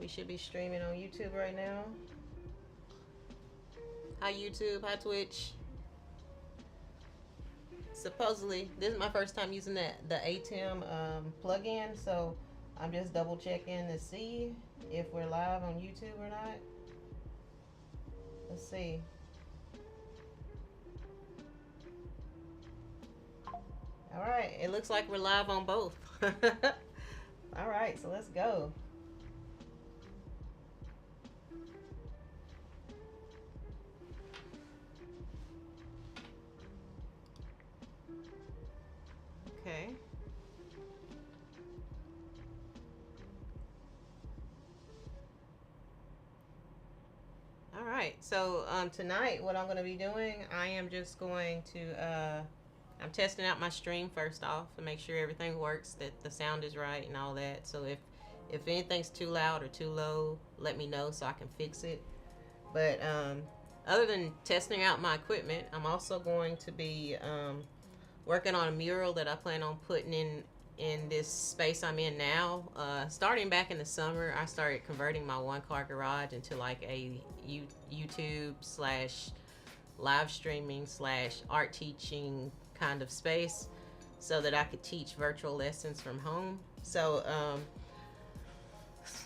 We should be streaming on YouTube right now. Hi YouTube, hi Twitch. Supposedly, this is my first time using the ATEM plugin, so I'm just double checking to see if we're live on YouTube or not. Let's see. All right, it looks like we're live on both. All right, so let's go. Okay. All right, so tonight what I'm going to be doing, I am just going to, I'm testing out my stream first off to make sure everything works, that the sound is right and all that. So if anything's too loud or too low, let me know so I can fix it. But other than testing out my equipment, I'm also going to be working on a mural that I plan on putting in this space I'm in now. Starting back in the summer, I started converting my one-car garage into like a YouTube slash live streaming slash art teaching kind of space so that I could teach virtual lessons from home. So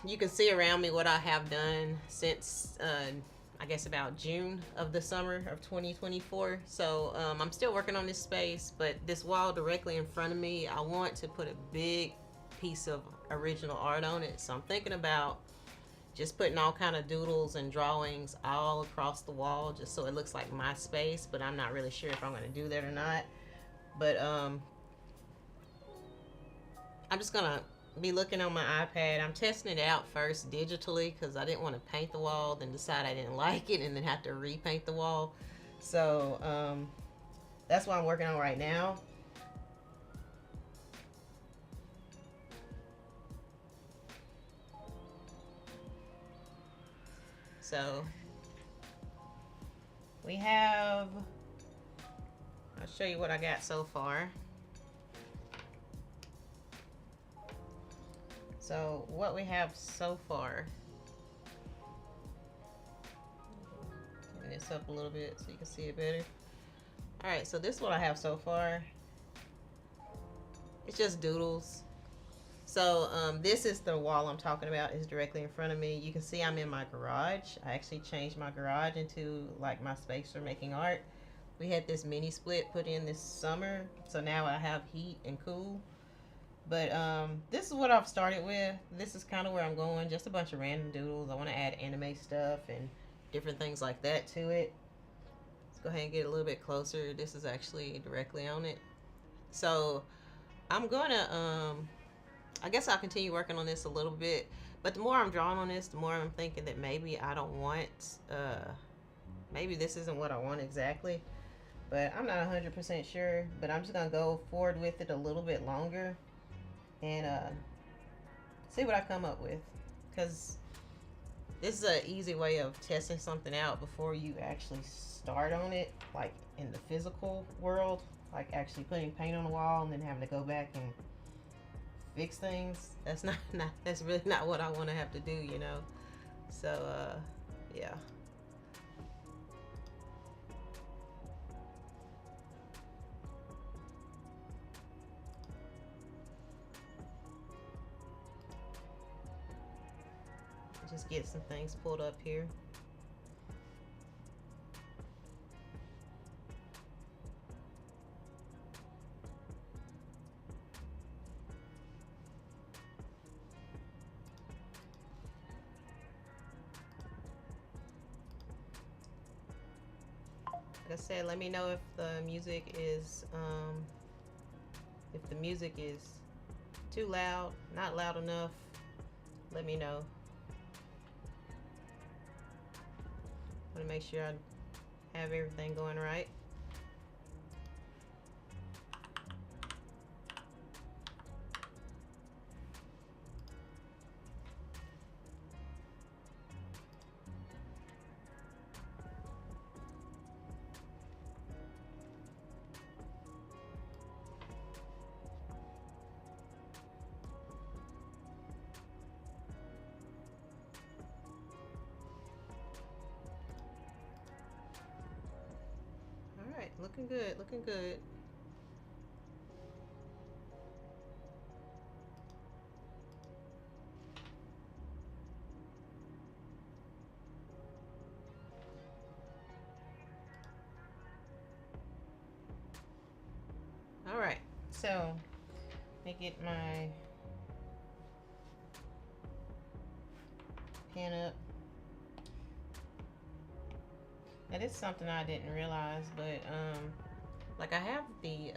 you can see around me what I have done since I guess about June of the summer of 2024. So I'm still working on this space, but this wall directly in front of me, I want to put a big piece of original art on it. So I'm thinking about just putting all kind of doodles and drawings all across the wall just so it looks like my space, but I'm not really sure if I'm going to do that or not. But I'm just going to be looking on my iPad. I'm testing it out first digitally because I didn't want to paint the wall, then decide I didn't like it, and then have to repaint the wall. So that's what I'm working on right now. So we have, I'll show you what I got so far. So what we have so far, turn this up a little bit so you can see it better. All right, so this is what I have so far. It's just doodles. So this is the wall I'm talking about. It's directly in front of me. You can see I'm in my garage. I actually changed my garage into like my space for making art. We had this mini split put in this summer, so now I have heat and cool. But this is what I've started with. This is kind of where I'm going. Just a bunch of random doodles. I want to add anime stuff and different things like that to it. Let's go ahead and get a little bit closer. This is actually directly on it. So I'm going to, I guess I'll continue working on this a little bit. But the more I'm drawing on this, the more I'm thinking that maybe I don't want, maybe this isn't what I want exactly. But I'm not 100% sure. But I'm just going to go forward with it a little bit longer and see what I come up with, because this is an easy way of testing something out before you actually start on it, like in the physical world, like actually putting paint on the wall and then having to go back and fix things. That's not that's really not what I want to have to do, you know. So yeah. Just get some things pulled up here. Like I said, let me know if the music is too loud, not loud enough. Let me know. I want to make sure I have everything going right. looking good, looking good. All right, so let me get my pen up. That is something I didn't realize, but like I have the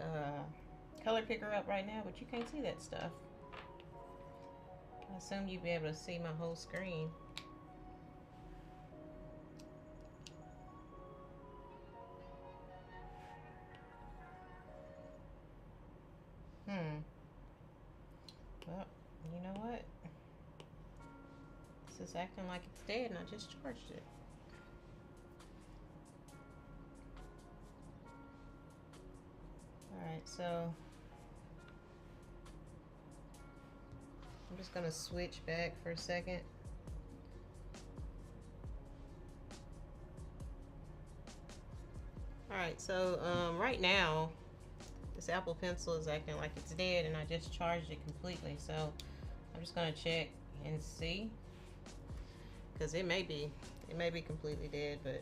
color picker up right now, but you can't see that stuff. I assume you'd be able to see my whole screen. Well, you know what? This is acting like it's dead and I just charged it. Alright, so I'm just gonna switch back for a second. Alright, so right now this Apple Pencil is acting like it's dead and I just charged it completely. So I'm just gonna check and see, because it may be completely dead, but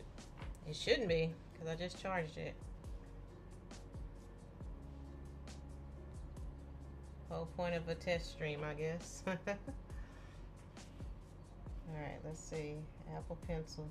it shouldn't be because I just charged it. Whole point of a test stream, I guess. Alright, let's see. Apple Pencil.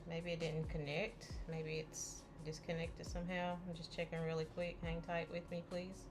Maybe it didn't connect. Maybe it's disconnected somehow. I'm just checking really quick. Hang tight with me, please.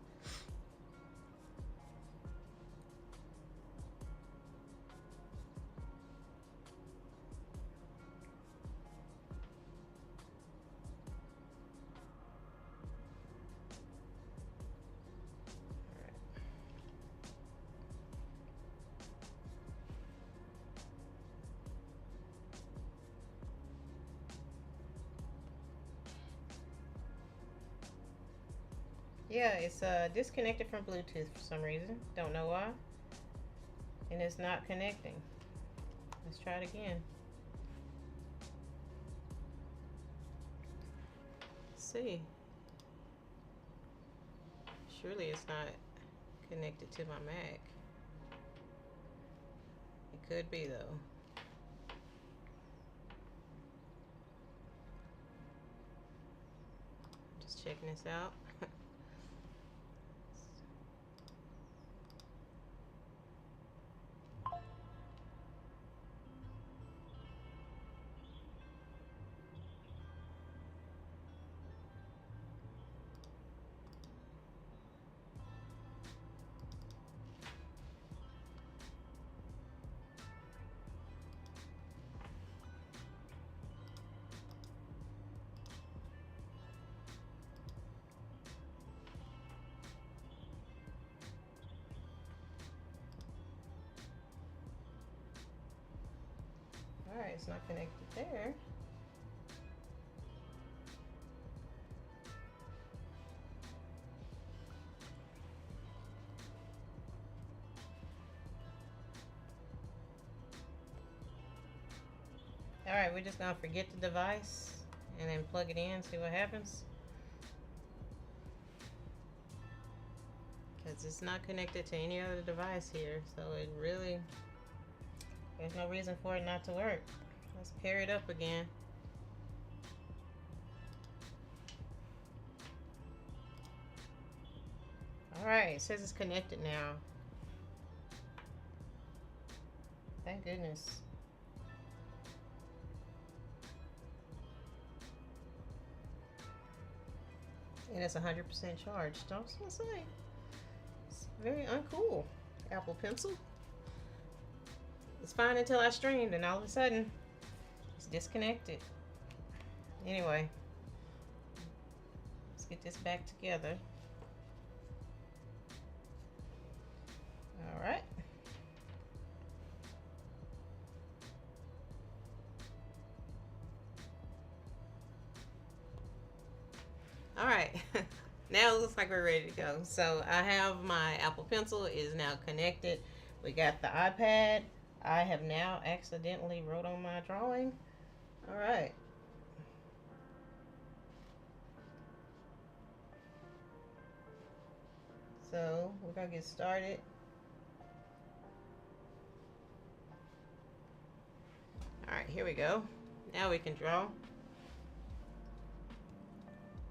Yeah, it's disconnected from Bluetooth for some reason. Don't know why. And it's not connecting. Let's try it again. Let's see. Surely it's not connected to my Mac. It could be though. Just checking this out. Alright, it's not connected there. Alright, we're just gonna forget the device and then plug it in, see what happens. Because it's not connected to any other device here, so it really, there's no reason for it not to work. Let's pair it up again. Alright, it says it's connected now. Thank goodness. And it's 100% charged. I was gonna say, it's very uncool. Apple Pencil. It's fine until I streamed, and all of a sudden, it's disconnected. Anyway, let's get this back together. All right. All right. Now it looks like we're ready to go. So I have my Apple Pencil is now connected. We got the iPad. I have now accidentally wrote on my drawing. All right. So we're gonna get started. All right, here we go. Now we can draw.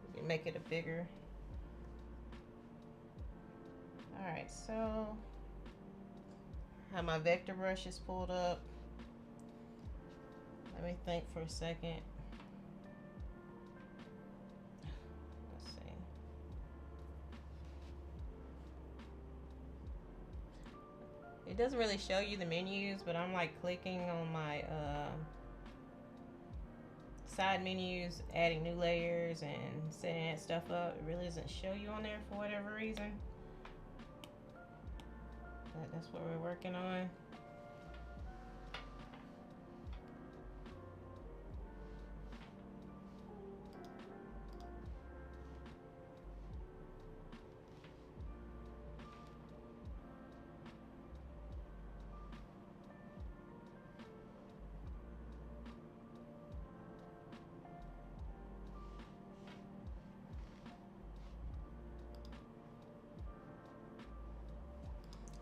We can make it a bigger. All right, so I have my vector brushes pulled up. Let me think for a second. Let's see. It doesn't really show you the menus, but I'm like clicking on my side menus, adding new layers and setting that stuff up. It really doesn't show you on there for whatever reason. But that's what we're working on.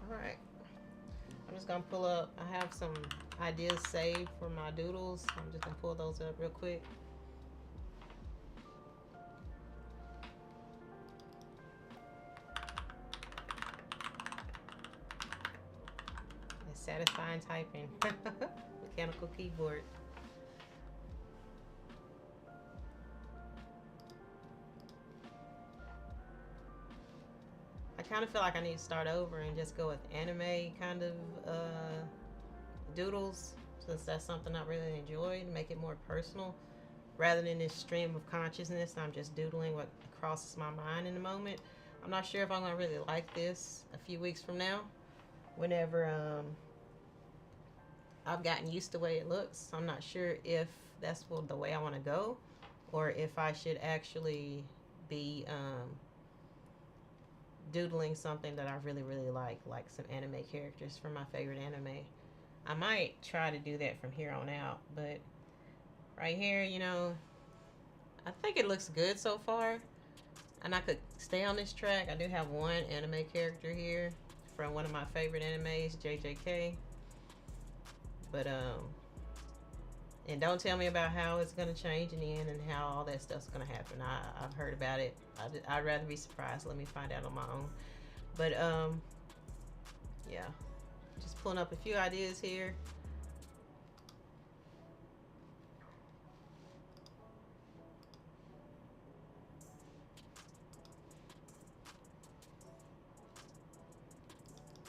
Alright, I'm just gonna pull up, I have some ideas saved for my doodles. I'm just gonna pull those up real quick. It's satisfying typing. Mechanical keyboard. I kind of feel like I need to start over and just go with anime kind of doodles, since that's something I really enjoy, to make it more personal rather than this stream of consciousness. I'm just doodling what crosses my mind in the moment. I'm not sure if I'm gonna really like this a few weeks from now, whenever I've gotten used to the way it looks. I'm not sure if that's the way I want to go, or if I should actually be doodling something that I really like some anime characters from my favorite anime. I might try to do that from here on out, but right here, you know, I think it looks good so far, and I could stay on this track. I do have one anime character here from one of my favorite animes, JJK, but and don't tell me about how it's going to change in the end and how all that stuff's going to happen. I've heard about it. I'd rather be surprised. Let me find out on my own. But yeah, just pulling up a few ideas here.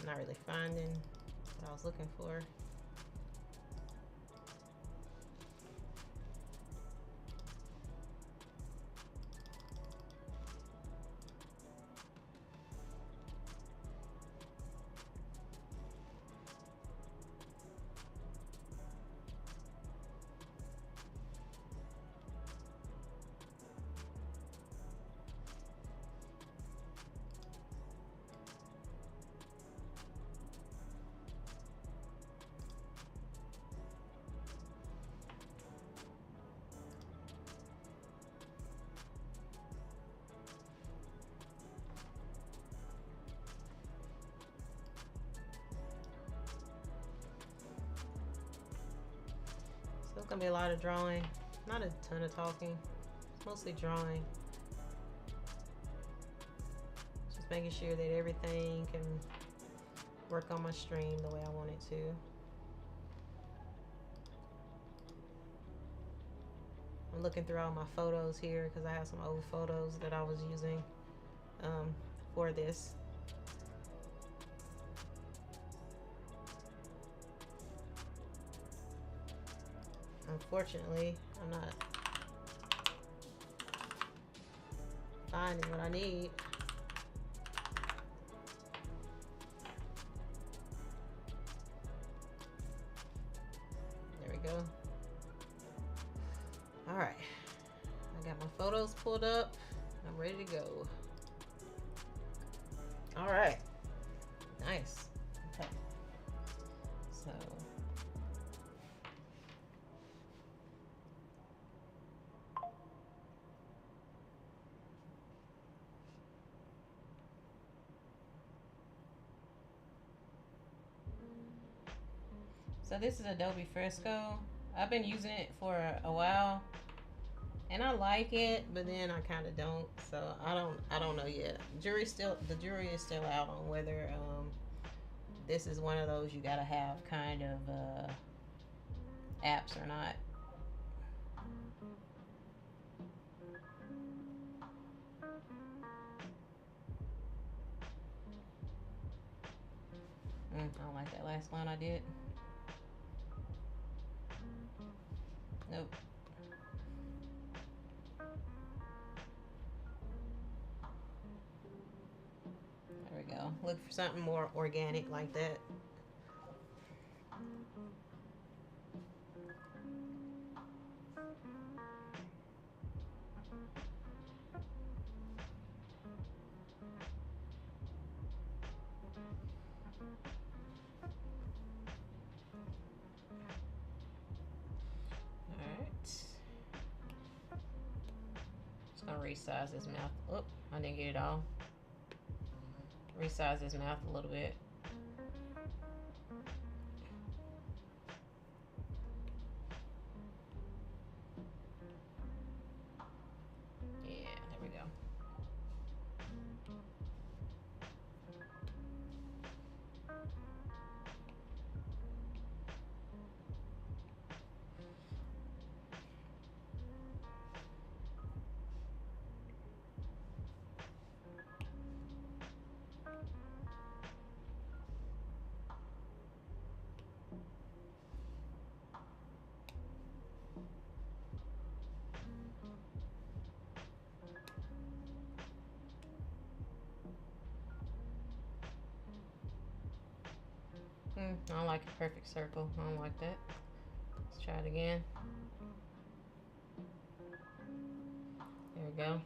Not really finding what I was looking for. So it's gonna be a lot of drawing, not a ton of talking. It's mostly drawing. Just making sure that everything can work on my stream the way I want it to. I'm looking through all my photos here because I have some old photos that I was using for this. Unfortunately, I'm not finding what I need. There we go. All right, I got my photos pulled up. I'm ready to go. All right. Nice. Okay. So. So this is Adobe Fresco. I've been using it for a while, and I like it, but then I kind of don't. So I don't know yet. The jury is still out on whether this is one of those you gotta have kind of apps or not. I don't like that last line I did. Nope. There we go. Look for something more organic like that. Resize his mouth. Oh, I didn't get it all. Resize his mouth a little bit. Yeah, there we go. I don't like a perfect circle. I don't like that. Let's try it again. There we go.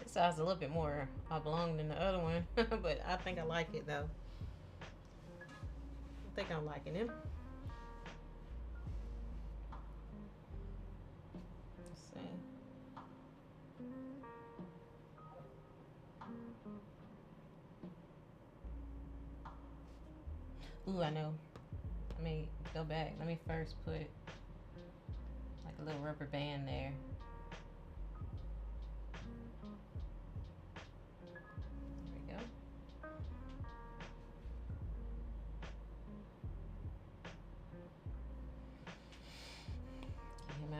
Size a little bit more oblong than the other one, but I think I like it though. I think I'm liking him. Let's see. Ooh, I know. Let me go back. Let me first put like a little rubber band there.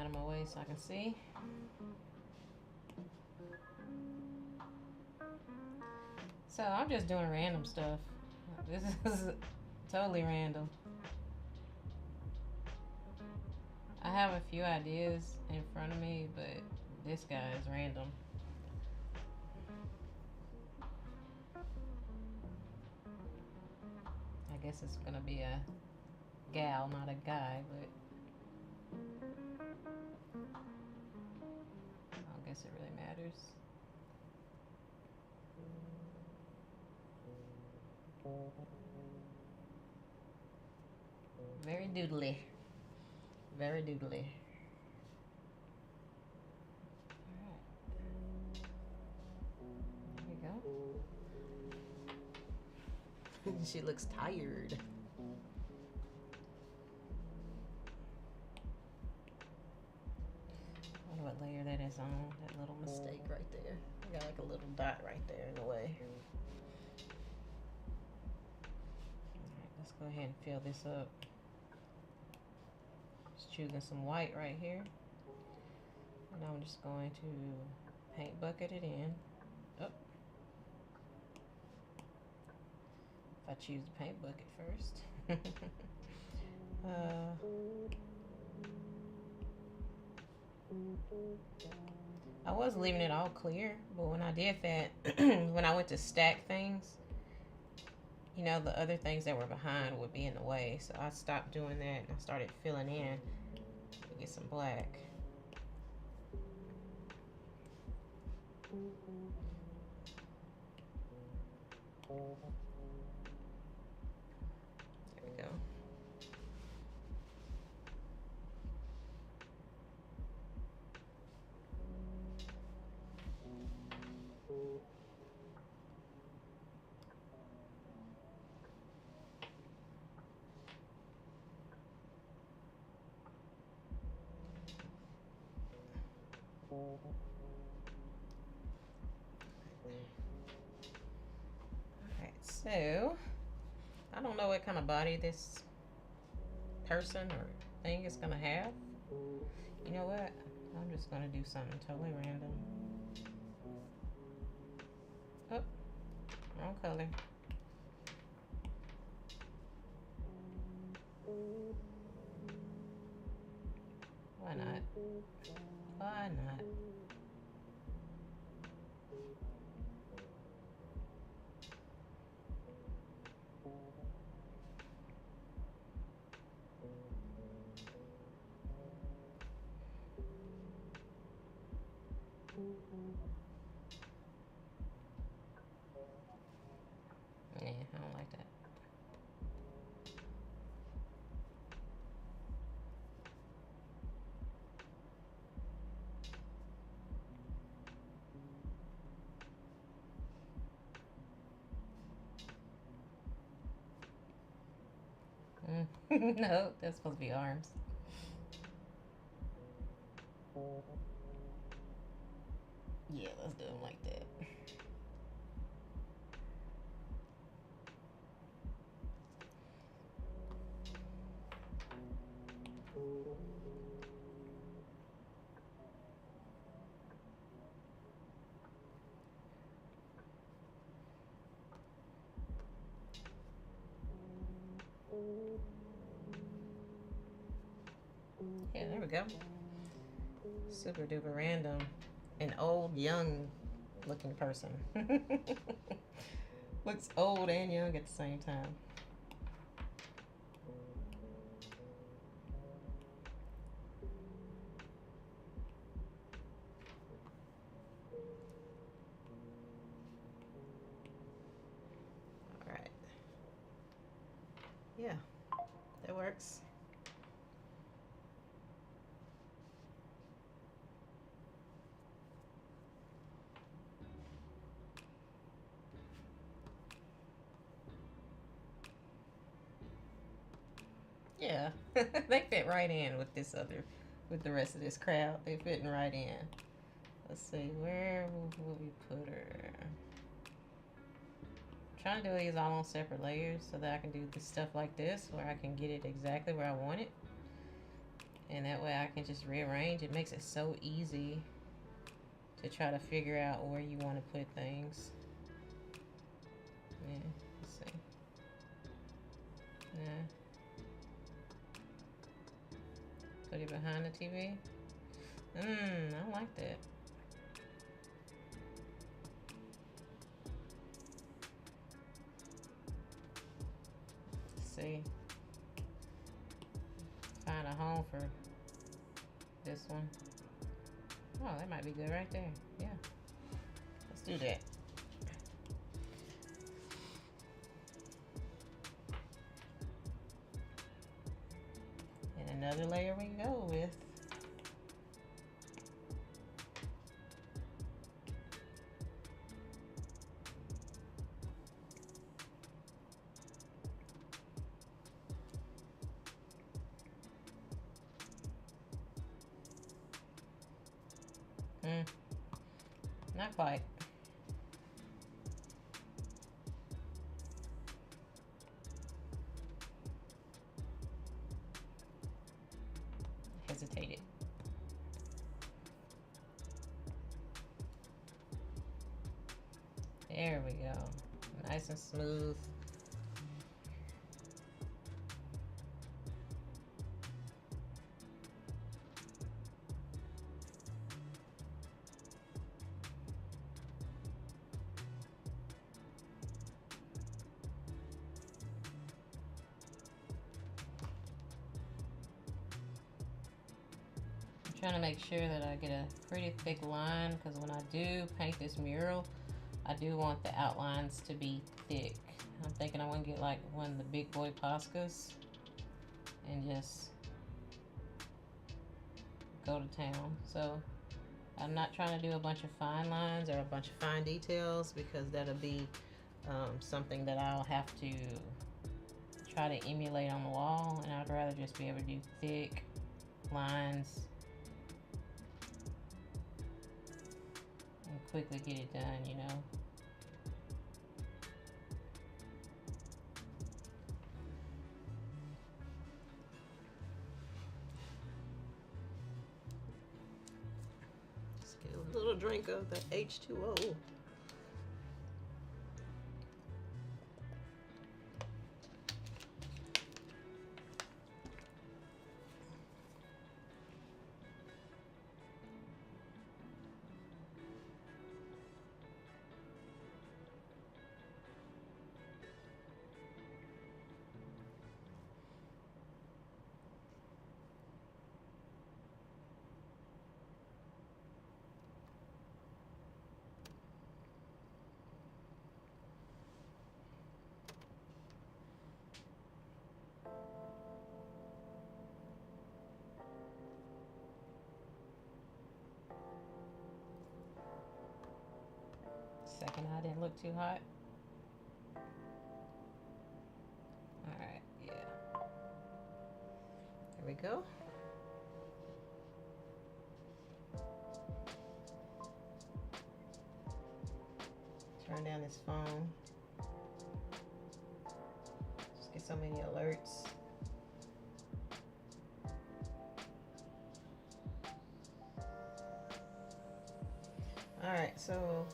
Out of my way so I can see. So I'm just doing random stuff. This is totally random. I have a few ideas in front of me, but this guy is random. I guess it's gonna be a gal, not a guy, but I don't guess it really matters. Very doodly. Very doodly. Alright. There we go. She looks tired. I wonder what layer that is on. That little mistake right there. I got like a little dot right there in the way. Alright, let's go ahead and fill this up. Just choosing some white right here. And I'm just going to paint bucket it in. Oh, if I choose the paint bucket first. I was leaving it all clear, but when I did that, when I went to stack things, you know, the other things that were behind would be in the way. So I stopped doing that and I started filling in to get some black. There we go. Alright, so I don't know what kind of body this person or thing is gonna have. You know what? I'm just gonna do something totally random. Oh, wrong color. Why not? Why not? Yeah, I don't like that. No, that's supposed to be arms. Yeah, let's do them like that. Yeah, there we go. Super duper random. An old, young looking person. Looks old and young at the same time. Alright. Yeah, that works. Yeah, they fit right in with this other, with the rest of this crowd. They fitting right in. Let's see, where will we put her? I'm trying to do these all on separate layers so that I can do the stuff like this where I can get it exactly where I want it. And that way I can just rearrange. It makes it so easy to try to figure out where you want to put things. Yeah, let's see. Yeah. Put it behind the TV. I like that. Let's see. Find a home for this one. Oh, that might be good right there. Yeah. Let's do that. And another layer we can go with. Not quite. Hesitated. There we go. Nice and smooth. Trying to make sure that I get a pretty thick line, because when I do paint this mural, I do want the outlines to be thick. I'm thinking I want to get like one of the big boy Poscas and just go to town. So I'm not trying to do a bunch of fine lines or a bunch of fine details, because that'll be something that I'll have to try to emulate on the wall, and I'd rather just be able to do thick lines and quickly get it done, you know. Just get a little drink of the H2O. Second eye didn't look too hot. Alright, yeah. There we go. Turn down this phone. Just get so many alerts. Alright, so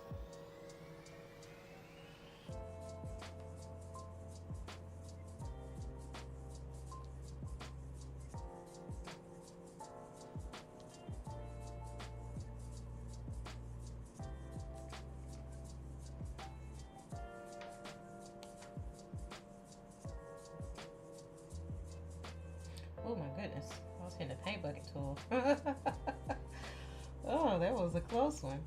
oh my goodness, I was hitting the paint bucket tool. Oh, that was a close one.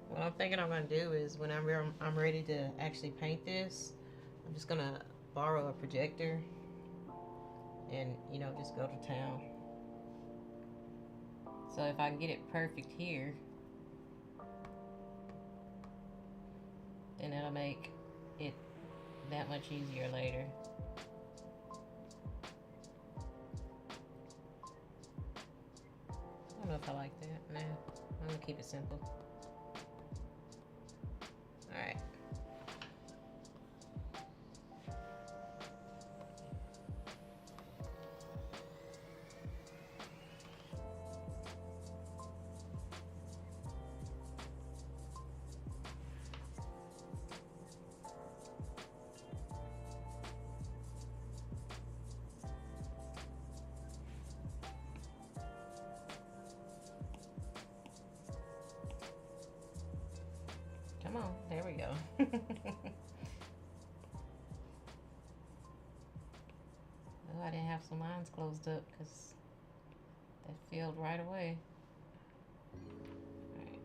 What I'm thinking I'm going to do is when I'm ready to actually paint this, I'm just going to borrow a projector and, you know, just go to town. So if I can get it perfect here, then it'll make it that much easier later. I don't know if I like that. Nah, I'm going to keep it simple. Alright. Come on, there we go. Oh, I didn't have some lines closed up because that filled right away. Alright.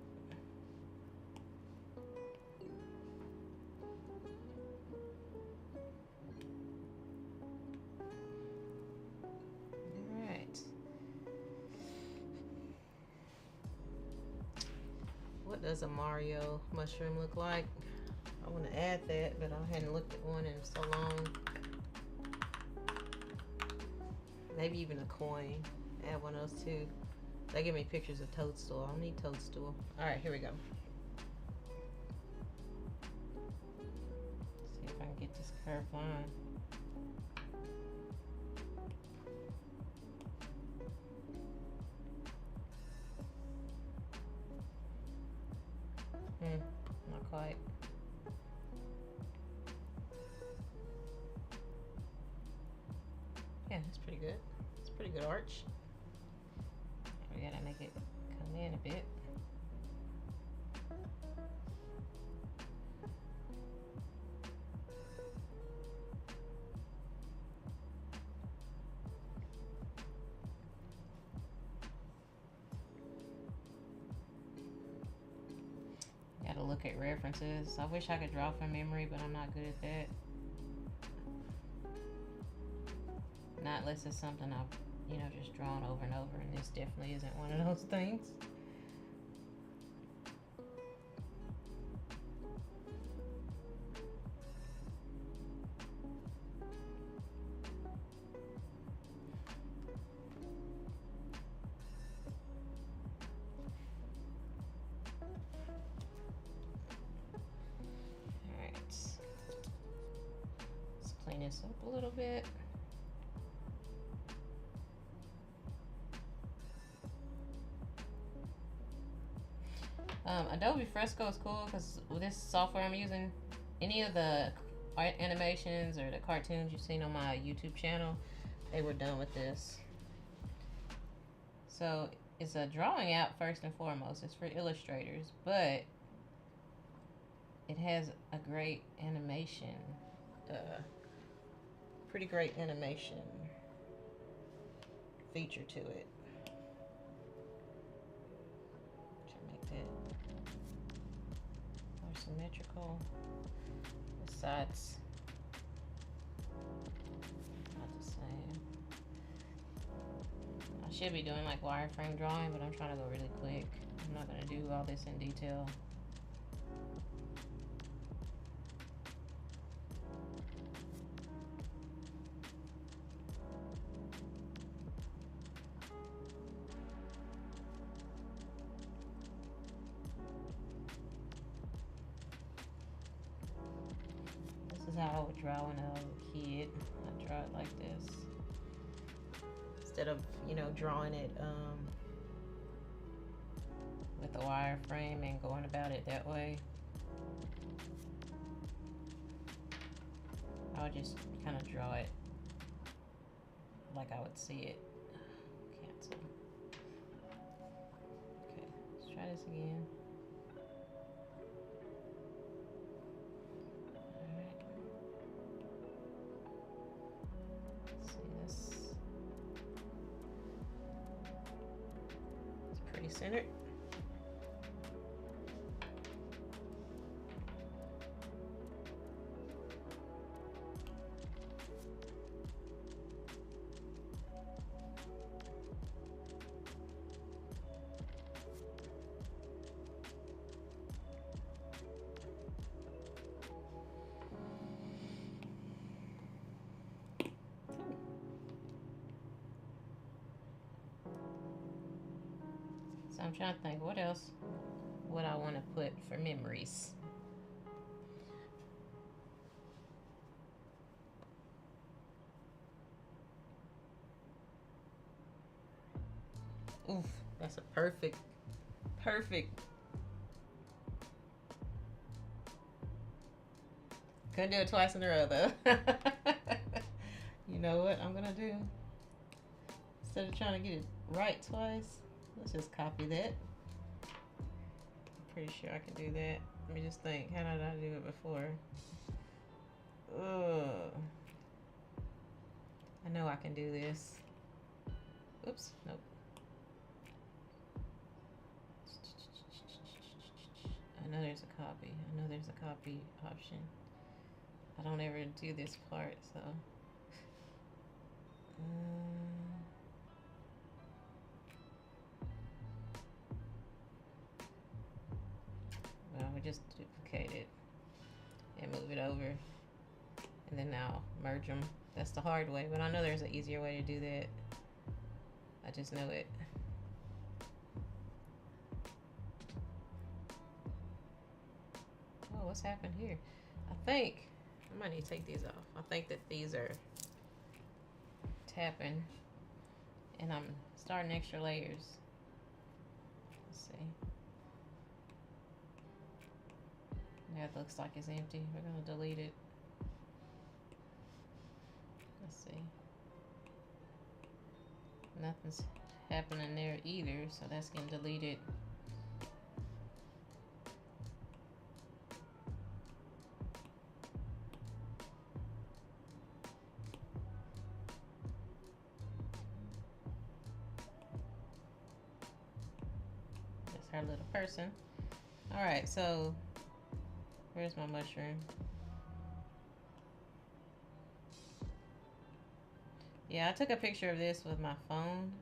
Alright. What does a Mario mushroom look like? I want to add that, but I hadn't looked at one in so long. Maybe even a coin. Add one of those too. They give me pictures of Toadstool. I don't need Toadstool. Alright, here we go. curved line. Not quite. Yeah, that's pretty good. It's pretty good arch. We gotta make it come in a bit. Gotta look at references. I wish I could draw from memory, but I'm not good at that. Not unless it's something I've, you know, just drawn over and over, and this definitely isn't one of those things. Alright. Let's clean this up a little bit. Adobe Fresco is cool because with this software I'm using, any of the art animations or the cartoons you've seen on my YouTube channel, they were done with this. So it's a drawing app first and foremost. It's for illustrators, but it has a great animation, pretty great animation feature to it. Symmetrical. The sides not the same. I should be doing like wireframe drawing, but I'm trying to go really quick. I'm not going to do all this in detail. How I would draw when I was a kid. I draw it like this instead of, you know, drawing it with a wireframe and going about it that way. I would just kind of draw it like I would see it. Cancel. Okay, let's try this again. Centered. So I'm trying to think what else would I want to put for memories. Oof, that's a perfect. Couldn't do it twice in a row though. You know what I'm gonna do? Instead of trying to get it right twice, let's just copy that. I'm pretty sure I can do that. Let me just think. How did I do it before? Ugh. I know I can do this. Oops, nope. I know there's a copy. I know there's a copy option. I don't ever do this part, so. Well, we just duplicate it and move it over, and then now merge them. That's the hard way, but I know there's an easier way to do that. I just know it. Oh, what's happened here? I think I might need to take these off. I think that these are tapping, and I'm starting extra layers. Let's see. That looks like it's empty. We're gonna delete it. Let's see. Nothing's happening there either, so that's getting deleted. That's her little person. All right, so where's my mushroom? Yeah, I took a picture of this with my phone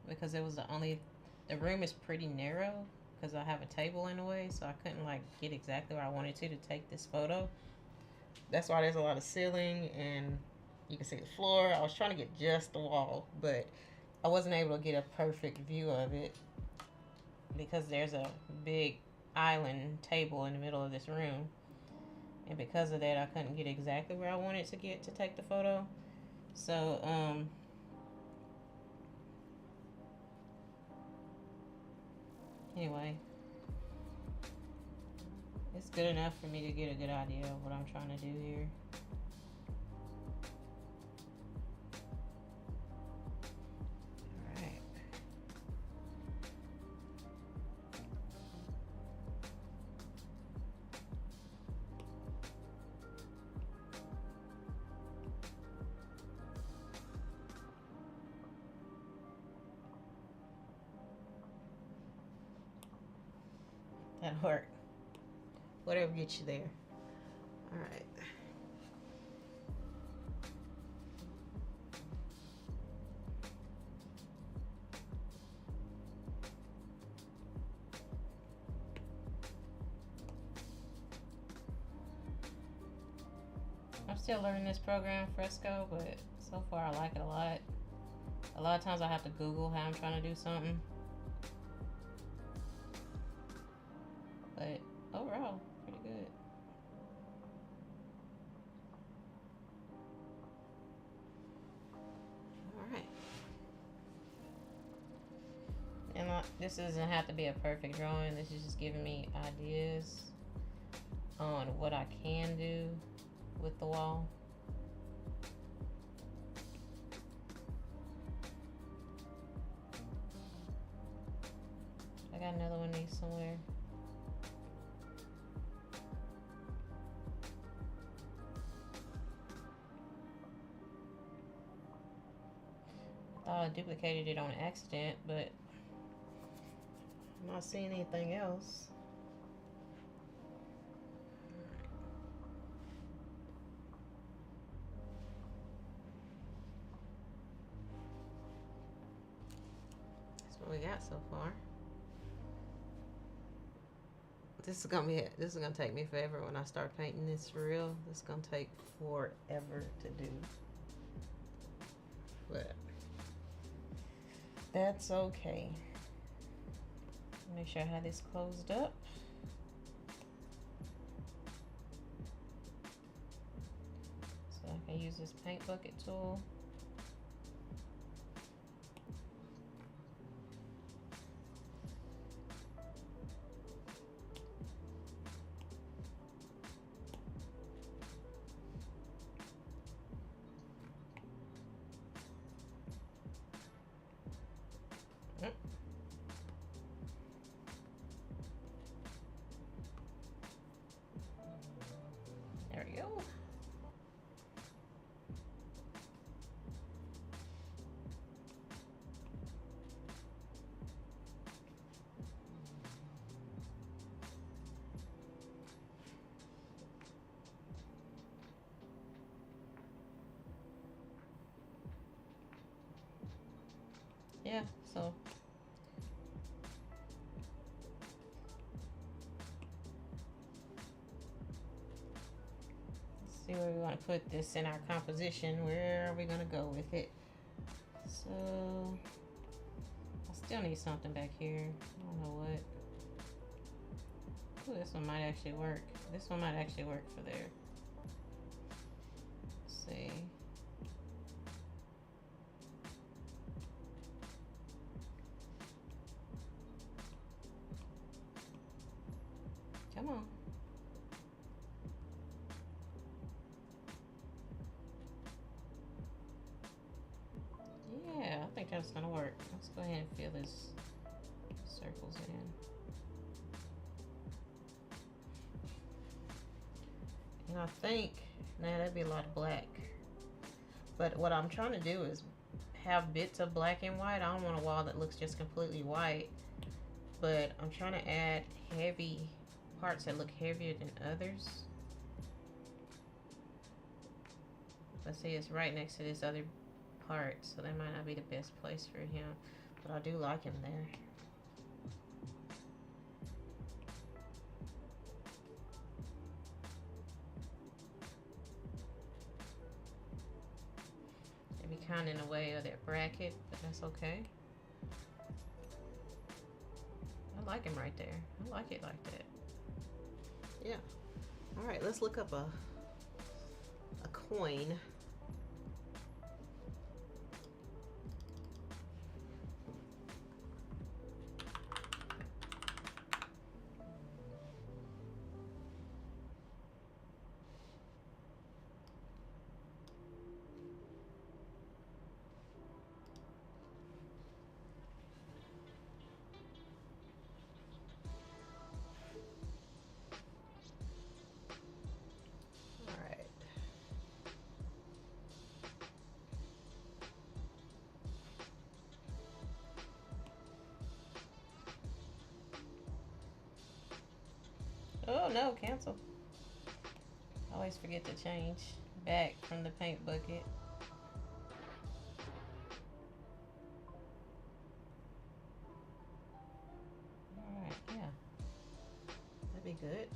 because it was the room is pretty narrow because I have a table in the way, so I couldn't like get exactly where I wanted to take this photo. That's why there's a lot of ceiling and you can see the floor. I was trying to get just the wall, but I wasn't able to get a perfect view of it because there's a big island table in the middle of this room. And because of that, I couldn't get exactly where I wanted to get to take the photo. So, anyway, it's good enough for me to get a good idea of what I'm trying to do here. All right. That'll work. Whatever gets you there. All right. I'm still learning this program, Fresco, but so far I like it a lot. A lot of times I have to Google how I'm trying to do something. But overall, pretty good. Alright. And this doesn't have to be a perfect drawing. This is just giving me ideas on what I can do with the wall. I got another one of these somewhere. I thought I duplicated it on accident, but I'm not seeing anything else. That's what we got so far. This is gonna take me forever when I start painting this for real. This is gonna take forever to do. But that's okay. Make sure I have this closed up. So I can use this paint bucket tool. There we go. Yeah, so let's see where we want to put this in our composition. Where are we going to go with it? So I still need something back here. I don't know what. Ooh, this one might actually work. This one might actually work for there. how it's gonna work. Let's go ahead and fill this circles in. And I think, now that'd be a lot of black. But what I'm trying to do is have bits of black and white. I don't want a wall that looks just completely white. But I'm trying to add heavy parts that look heavier than others. Let's see, it's right next to this other part, so that might not be the best place for him. But I do like him there. Maybe kind of in the way of that bracket, but that's okay. I like him right there. I like it like that. Yeah. All right, let's look up a coin. Oh no, cancel. I always forget to change back from the paint bucket. Alright, yeah. That'd be good.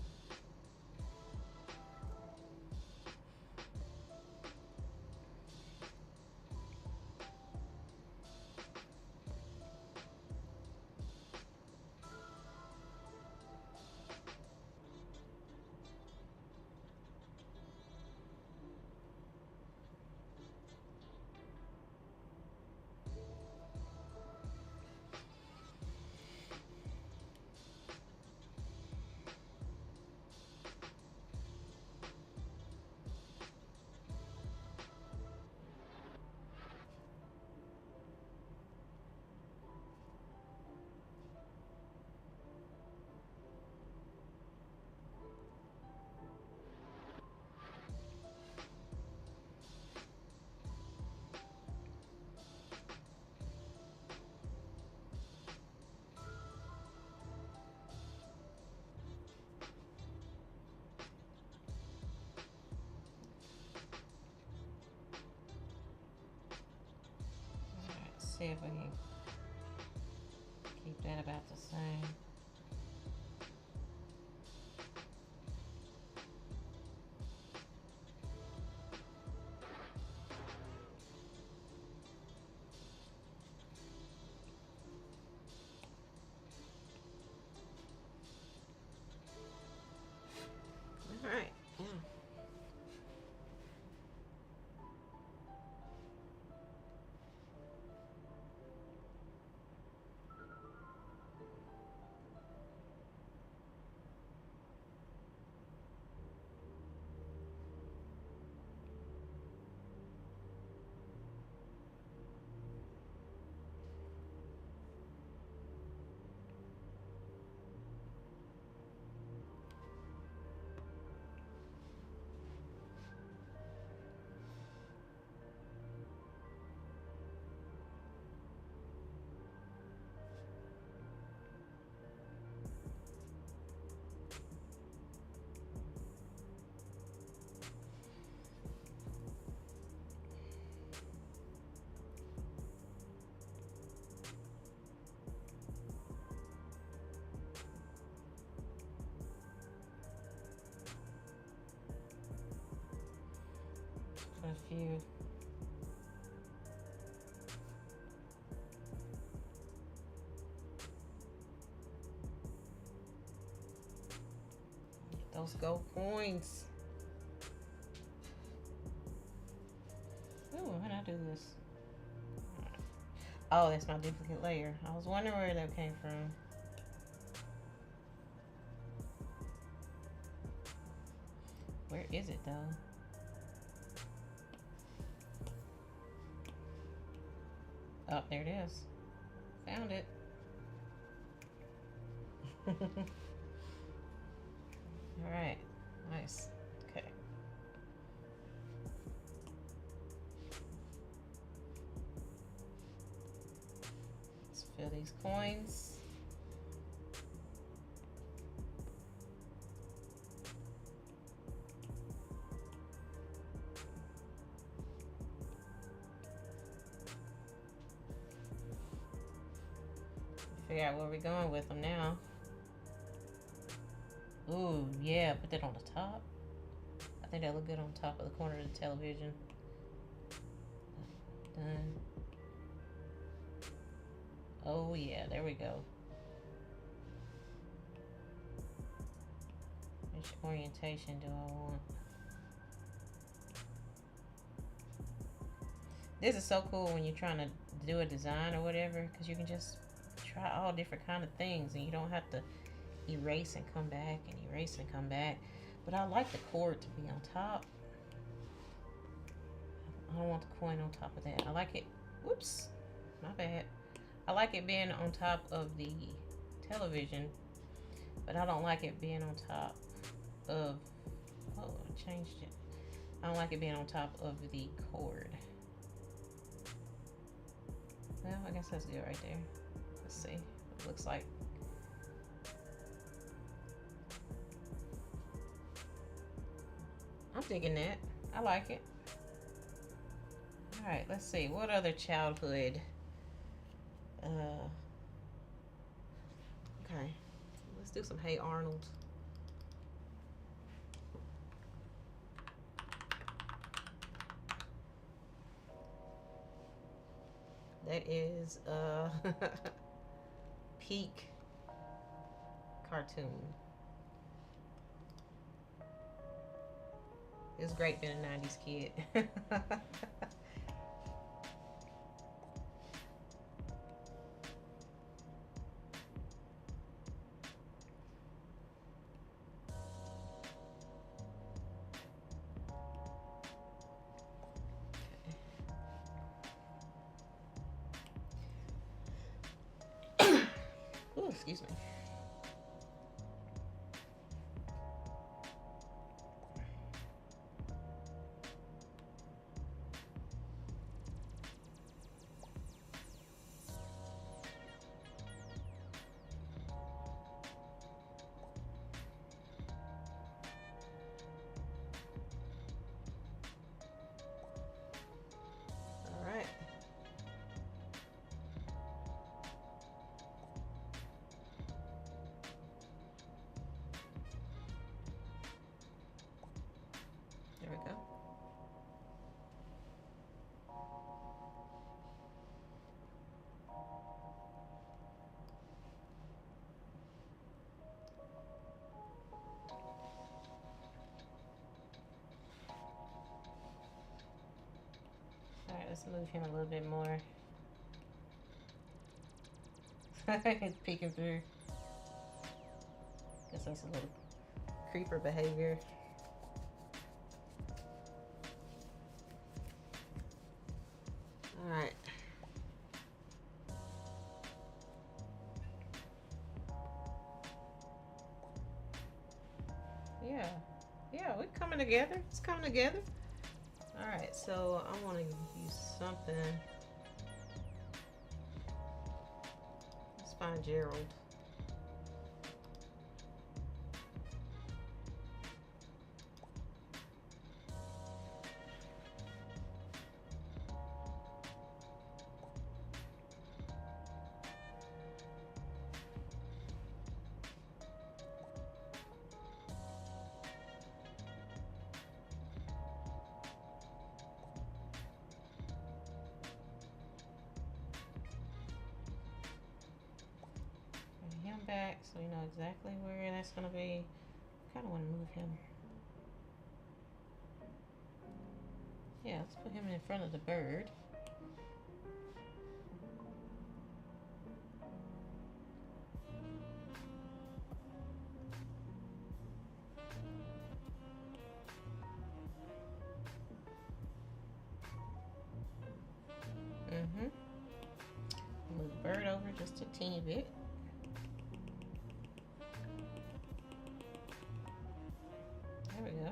See if we can keep that about the same. All right, yeah. A few. Get those gold coins. Ooh, how do I do this? Oh, that's my duplicate layer. I was wondering where that came from. Where is it though? Oh, there it is. Found it. Alright. Nice. Okay. Let's fill these coins. Figure out where we're going with them now. Ooh, yeah, put that on the top. I think that look good on top of the corner of the television. Done. Oh yeah, there we go. Which orientation do I want? This is so cool when you're trying to do a design or whatever, because you can just try all different kind of things and you don't have to erase and come back and erase and come back. But I like the cord to be on top. I don't want the coin on top of that. I like it. Whoops, my bad. I like it being on top of the television, but I don't like it being on top of, oh, I changed it. I don't like it being on top of the cord. Well, I guess that's good right there. Let's see what it looks like. I'm digging that. I like it. Alright, let's see. What other childhood? Okay. Let's do some Hey Arnold. That is peak cartoon. It was great being a 90s kid. Ooh, excuse me. There we go. Alright, let's move him a little bit more. It's peeking through. Guess that's a little creeper behavior. Alright. Yeah. Yeah, we're coming together. It's coming together. Alright, so I want to use something. Let's find Gerald. Bring him back so we know exactly where that's going to be. Kind of want to move him. Yeah, let's put him in front of the bird. Mm-hmm. just a teeny bit. There we go.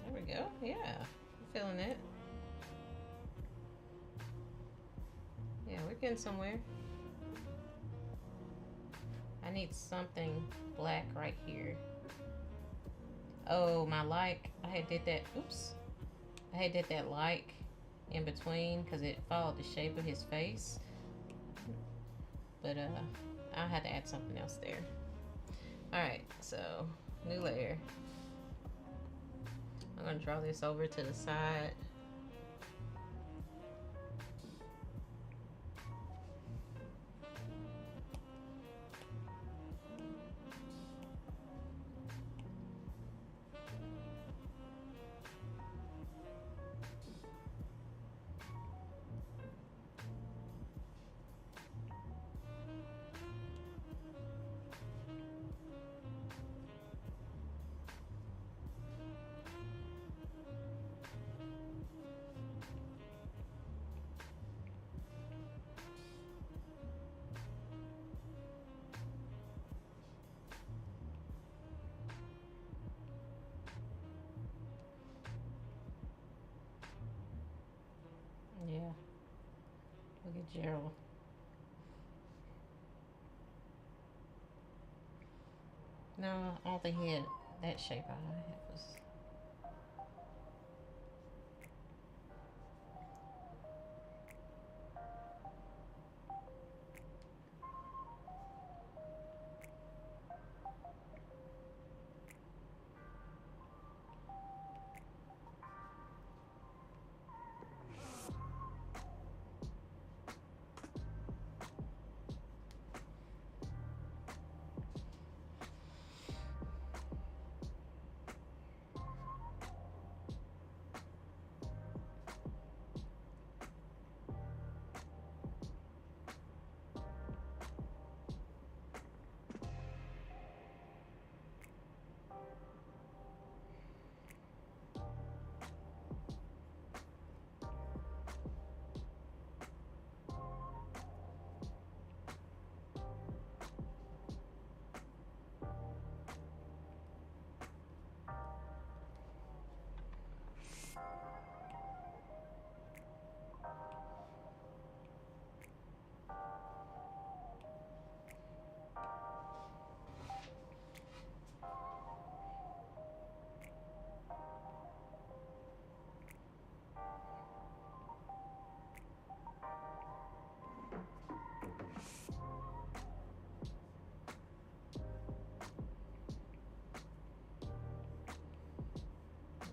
There we go. Yeah, I'm feeling it. Yeah, we're getting somewhere. I need something black right here. Oh, my like, I had did that, oops. I had did that like in between because it followed the shape of his face. But I had to add something else there. Alright, so new layer. I'm gonna draw this over to the side. Yeah, look at Gerald. No, I don't think he had that shape eye. It was.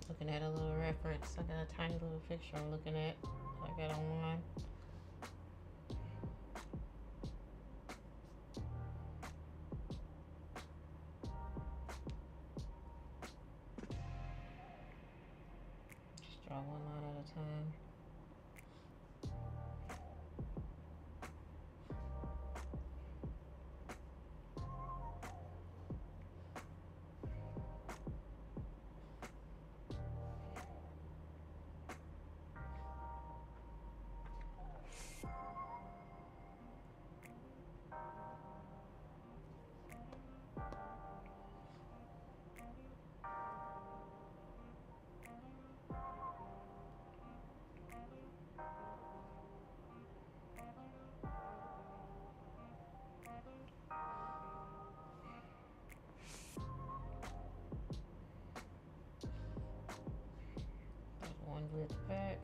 Looking at a little reference. I got a tiny little picture I'm looking at. I got online. Just draw one line at a time. One width back.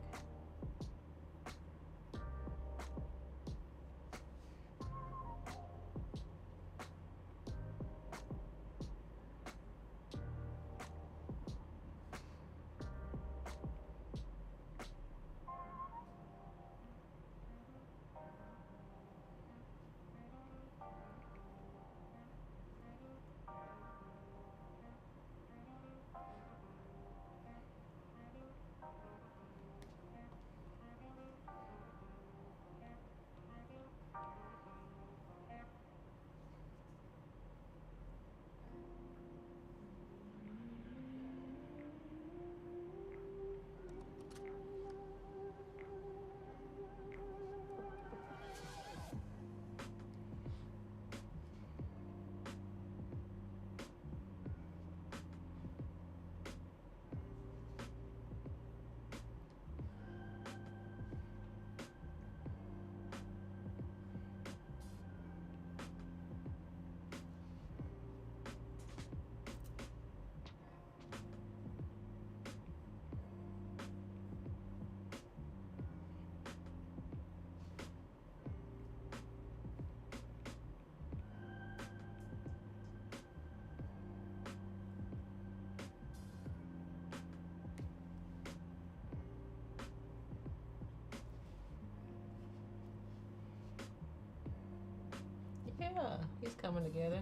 together.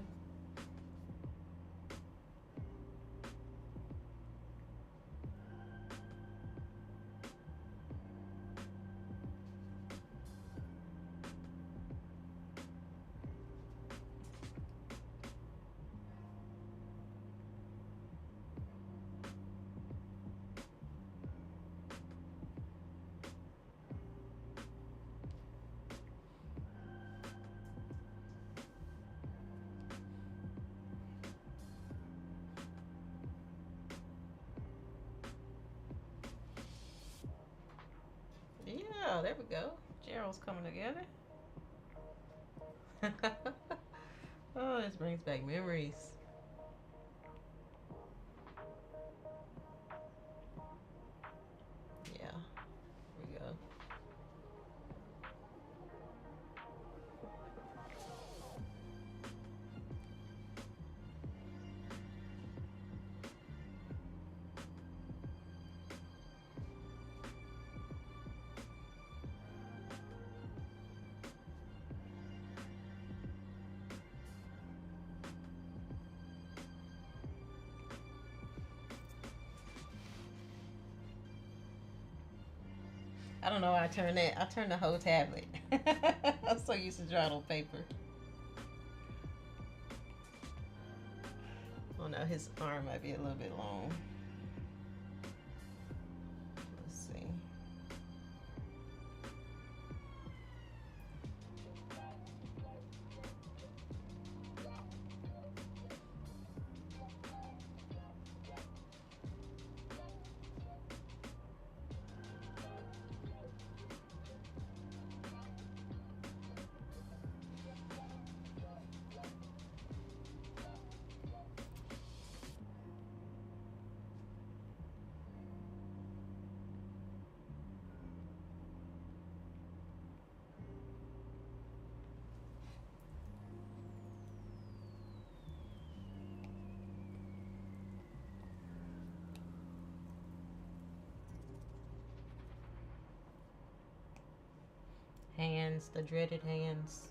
Yeah, there we go. Gerald's coming together. Oh, this brings back memories. Yeah, here we go. I don't know why I turned that. I turned the whole tablet. I'm so used to drawing on paper. Oh no, his arm might be a little bit long. Let's see. Hands, the dreaded hands.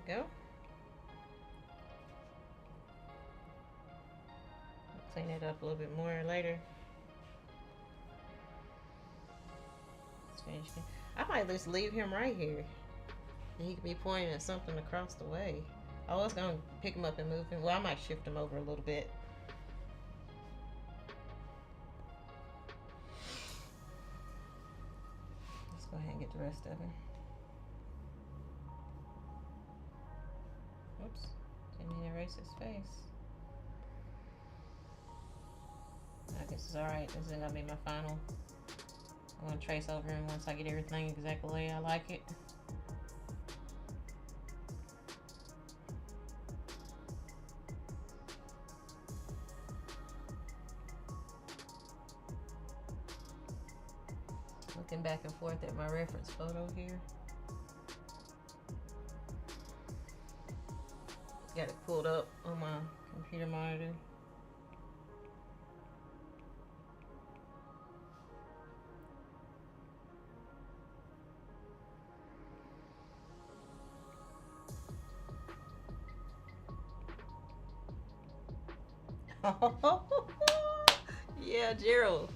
Go. Clean it up a little bit more later. I might just leave him right here. And he could be pointing at something across the way. I was going to pick him up and move him. Well, I might shift him over a little bit. Let's go ahead and get the rest of him. Oops. Didn't mean to erase his face. I guess it's alright. This is going to be my final. I'm going to trace over him once I get everything exactly the way I like it. Looking back and forth at my reference photo here. Got it pulled up on my computer monitor. Yeah, Gerald.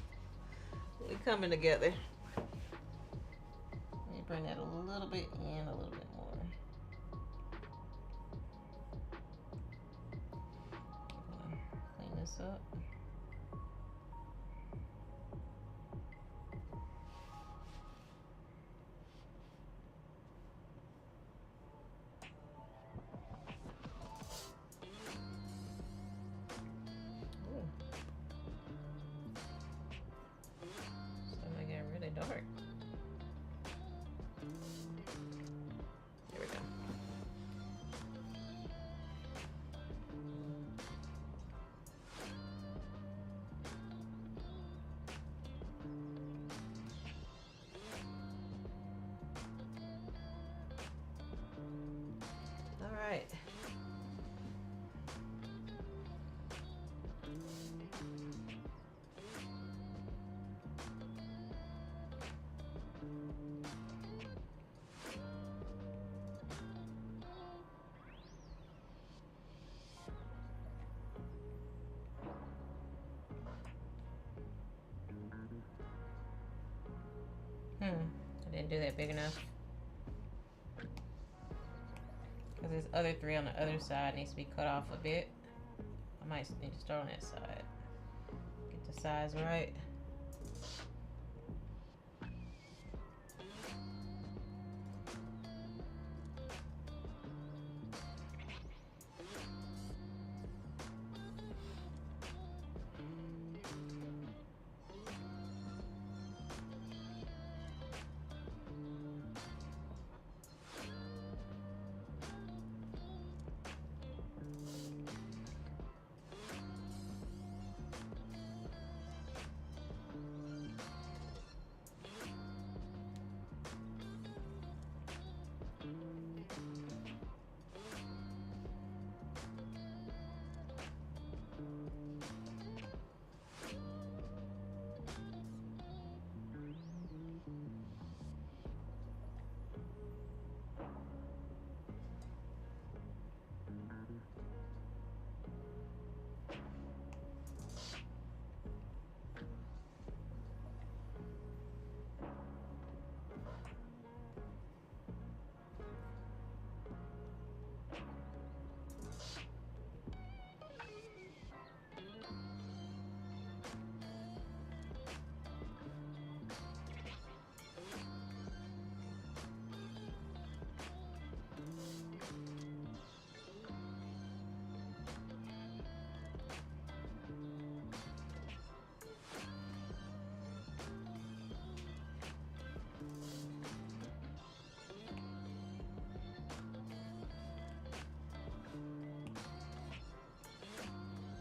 We're coming together. Let me bring that a little bit in, a little bit more. Clean this up. do that big enough. Because there's other 3 on the other side needs to be cut off a bit. I might need to start on that side. Get the size right.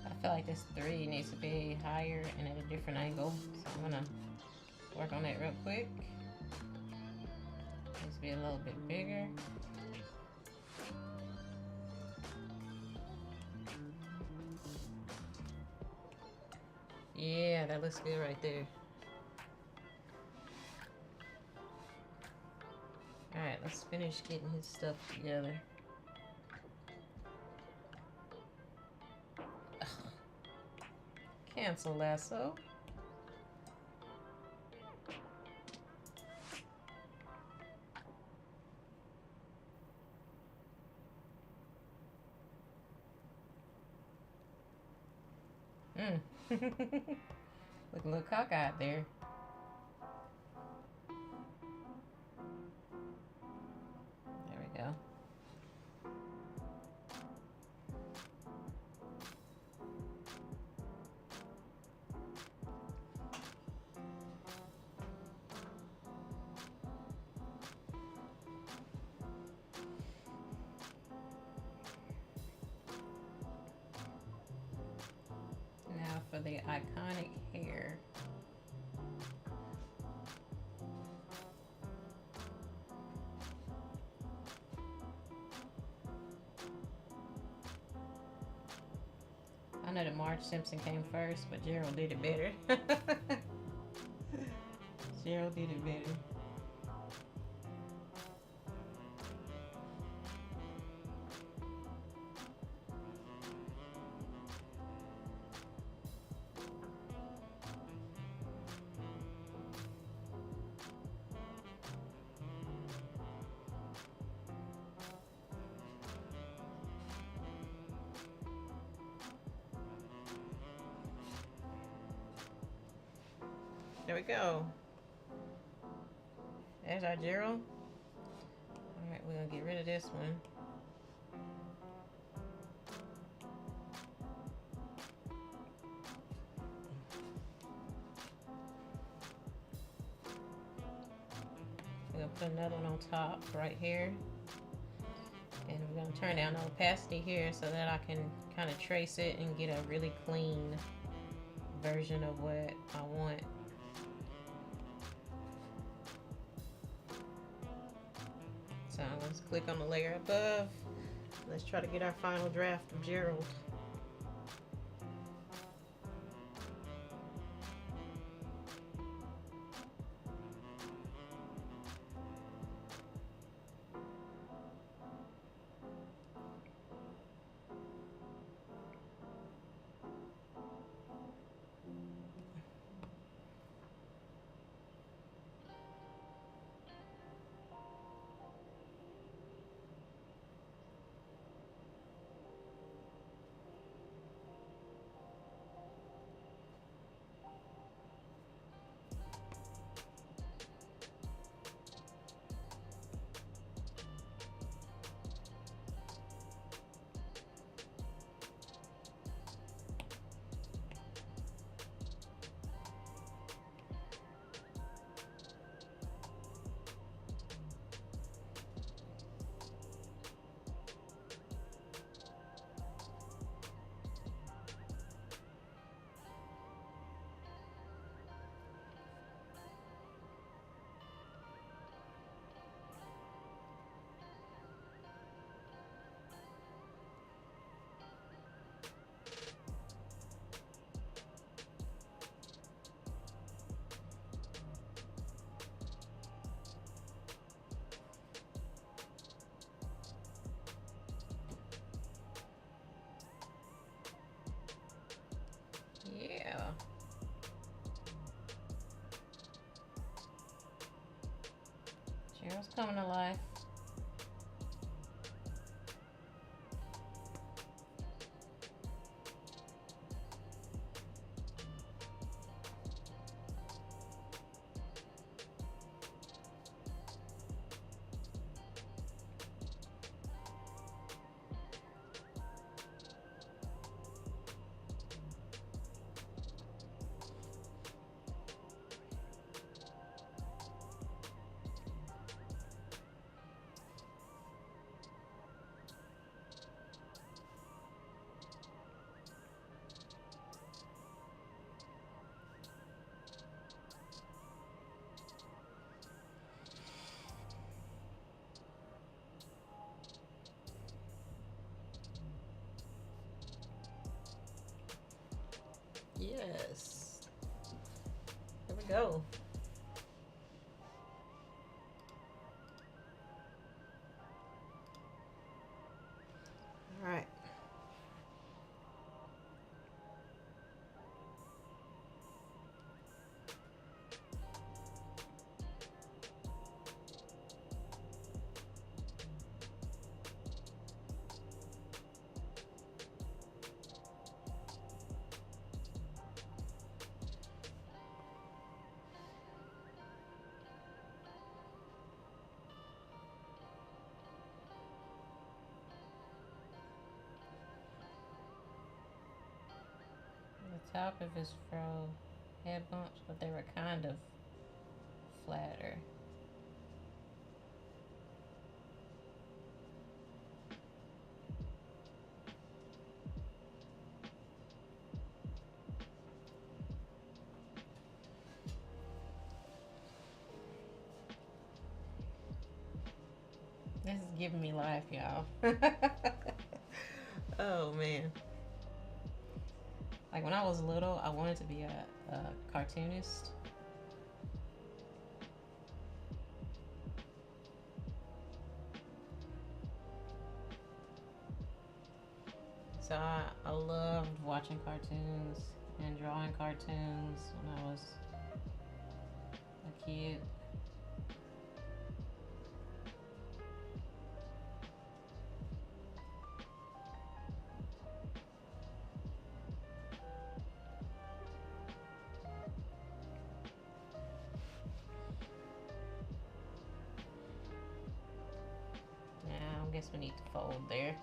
I feel like this 3 needs to be higher and at a different angle, so I'm gonna work on that real quick. Needs to be a little bit bigger. Yeah, that looks good right there. Alright, let's finish getting his stuff together. Ugh. Cancel lasso. Look a little cockeyed there. There we go. Now for the iconic hair. I know that Marge Simpson came first, but Gerald did it better. Gerald did it better. There we go. There's our Gerald. Alright, we're gonna get rid of this one. We're gonna put another one on top right here. And we're gonna turn down the opacity here so that I can kind of trace it and get a really clean version of what I want. So let's click on the layer above. Let's try to get our final draft of Gerald. coming to life. Yes. Here we go. All right. The top of his fro had bumps, but they were kind of flatter. This is giving me life, y'all. Oh man. Like when I was little, I wanted to be a cartoonist. So I loved watching cartoons and drawing cartoons when I was a kid. Now I guess we need to fold there.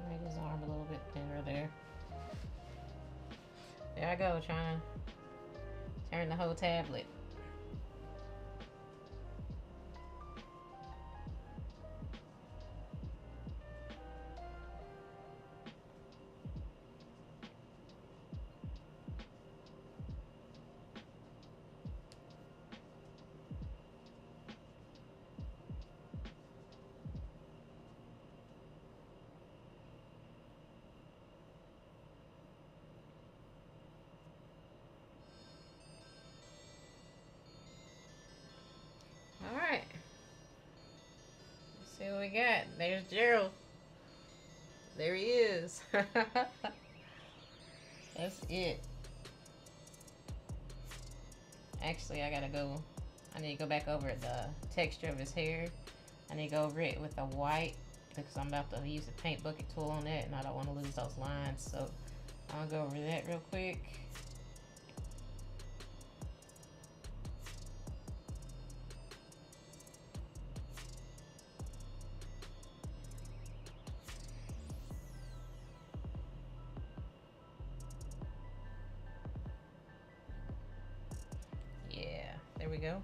Make his arm a little bit thinner there. There I go, trying to turn the whole tablet. Alright. Let's see what we got. There's Gerald. There he is. That's it. Actually, I need to go back over the texture of his hair. I need to go over it with the white because I'm about to use the paint bucket tool on that and I don't want to lose those lines. So I'll go over that real quick. Yeah, there we go.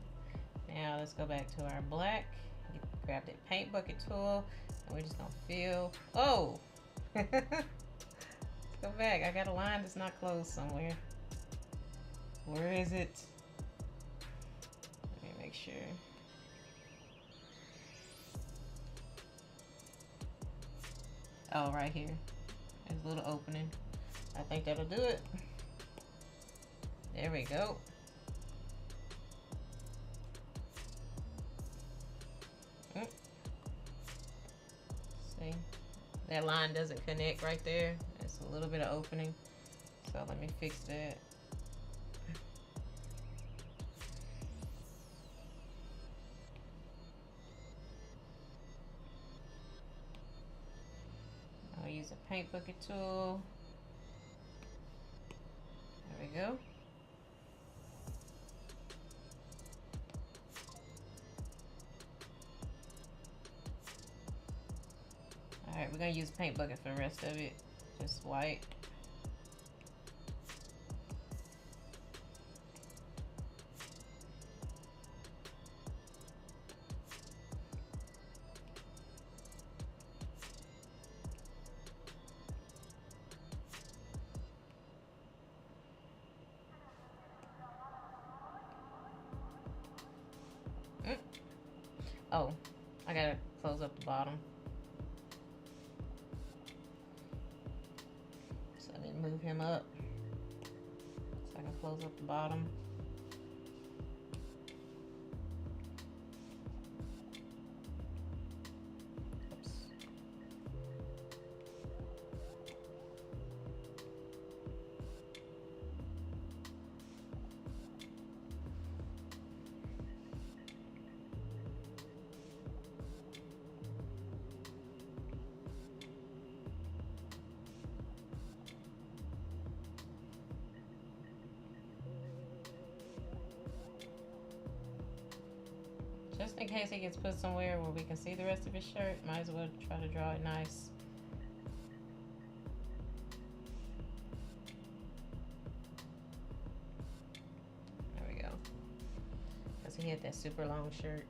Now let's go back to our black. Get grab that paint bucket tool, and we're just gonna fill. Oh! Let's go back. I got a line that's not closed somewhere. Where is it? Let me make sure. Oh, right here. There's a little opening. I think that'll do it. There we go. See, that line doesn't connect right there. It's a little bit of opening. So let me fix that. I'll use a paint bucket tool. There we go. Alright, we're gonna use paint bucket for the rest of it. Just white. Oh, I gotta close up the bottom. So I need to move him up so I can close up the bottom. Oops. Just in case he gets put somewhere where we can see the rest of his shirt, might as well try to draw it nice. There we go. Because he had that super long shirt.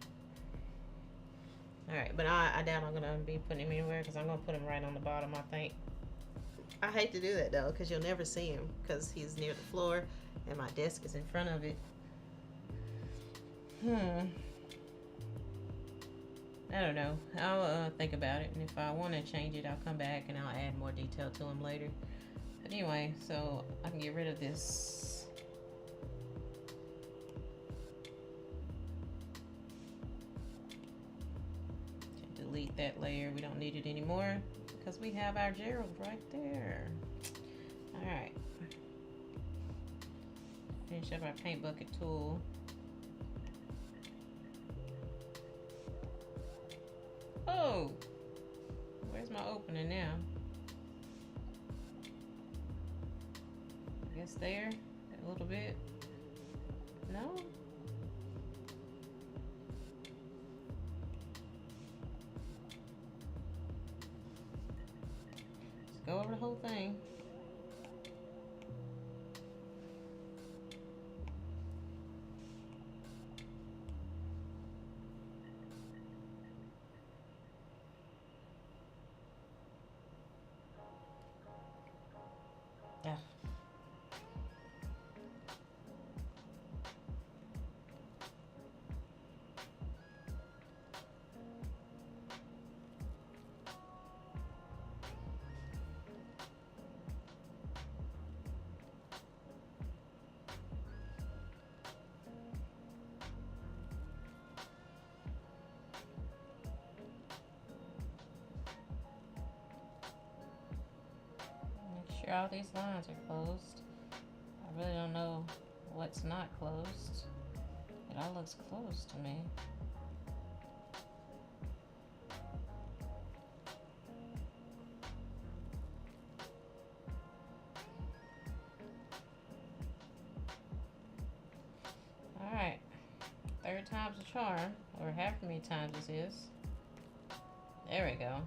Alright, but I doubt I'm going to be putting him anywhere because I'm going to put him right on the bottom, I think. I hate to do that though because you'll never see him because he's near the floor and my desk is in front of it. I don't know. I'll think about it, and if I want to change it, I'll come back and I'll add more detail to him later. But anyway, so I can get rid of this. Delete that layer. We don't need it anymore because we have our Gerald right there. All right. Finish up our paint bucket tool. Oh, where's my opening now? I guess there, a little bit. No? Let's go over the whole thing. Yeah. Make sure all these lines are closed. I really don't know what's not closed. It all looks closed to me. Alright, third time's a charm, or half as many times this is. There we go.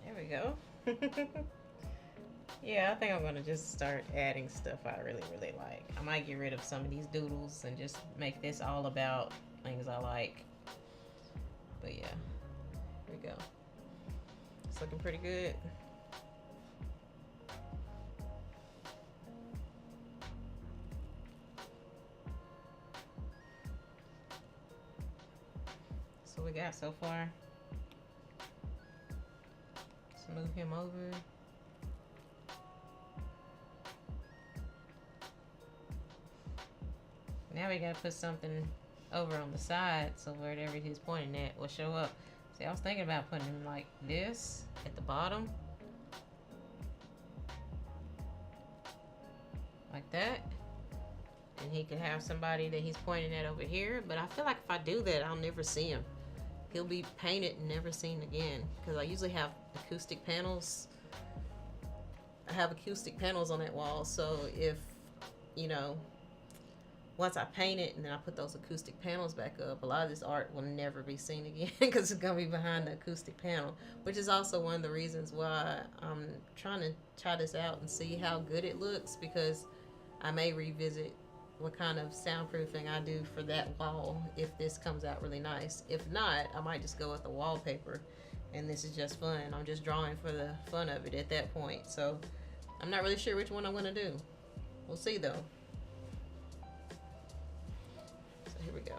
There we go. Yeah, I think I'm gonna just start adding stuff I really, really like. I might get rid of some of these doodles and just make this all about things I like. But yeah, here we go. It's looking pretty good. So we got so far. Let's move him over. Now we gotta put something over on the side so wherever he's pointing at will show up. See, I was thinking about putting him like this at the bottom. Like that. And he could have somebody that he's pointing at over here. But I feel like if I do that, I'll never see him. He'll be painted and never seen again. Because I usually have acoustic panels. I have acoustic panels on that wall. So if, you know, once I paint it and then I put those acoustic panels back up, a lot of this art will never be seen again because it's going to be behind the acoustic panel, which is also one of the reasons why I'm trying to try this out and see how good it looks, because I may revisit what kind of soundproofing I do for that wall if this comes out really nice. If not, I might just go with the wallpaper, and this is just fun. I'm just drawing for the fun of it at that point. So I'm not really sure which one I'm going to do. We'll see though. Here we go.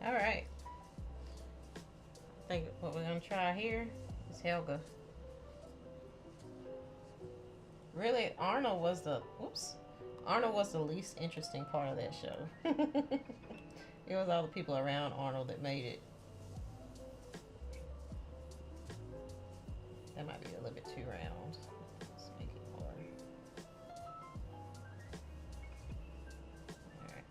All right. I think what we're gonna try here is Helga. Really, Arnold was the least interesting part of that show. It was all the people around Arnold that made it. That might be a little bit too round. Let's make it more. All right.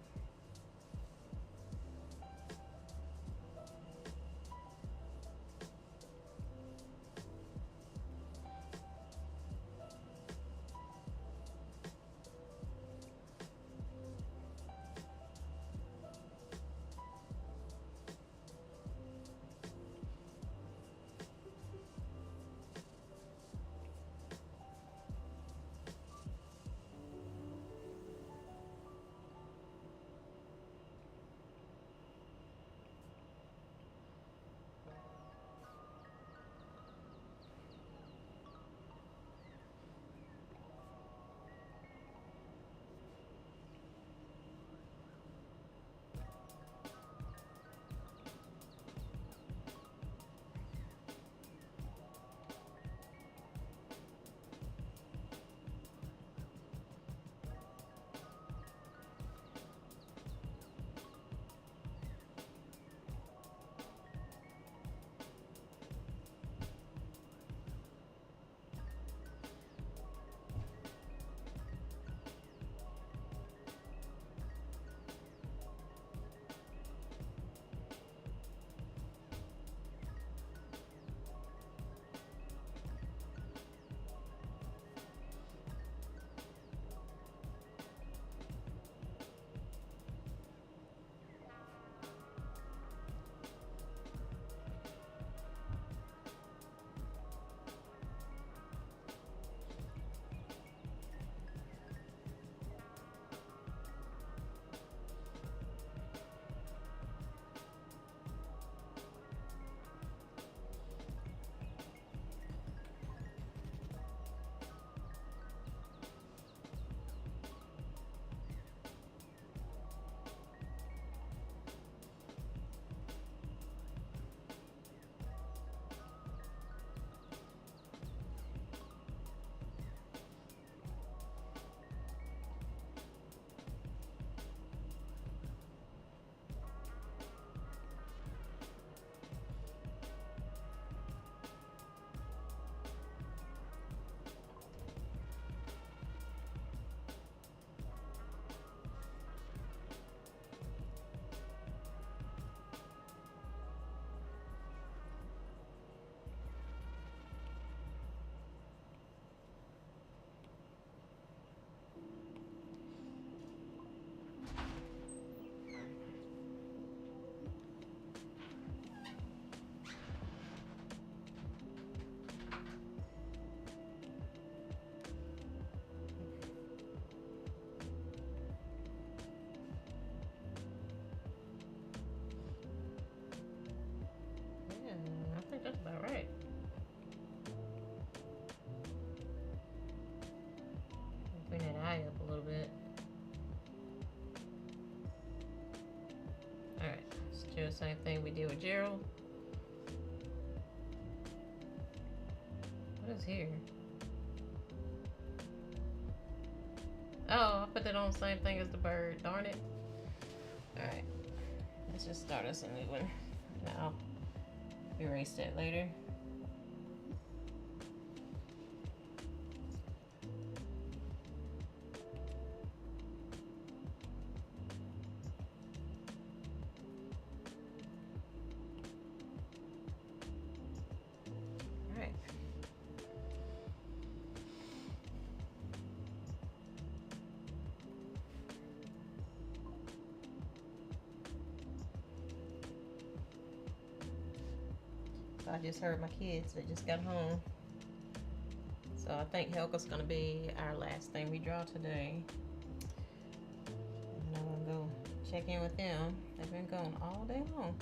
same thing we did with Gerald. What is here? Oh, I put that on the same thing as the bird. Darn it. Alright. Let's just start us a new one. Now, erase that later. Alright. So I just heard my kids, they just got home. So I think Helga's gonna be our last thing we draw today. And I'm gonna go check in with them. They've been gone all day long.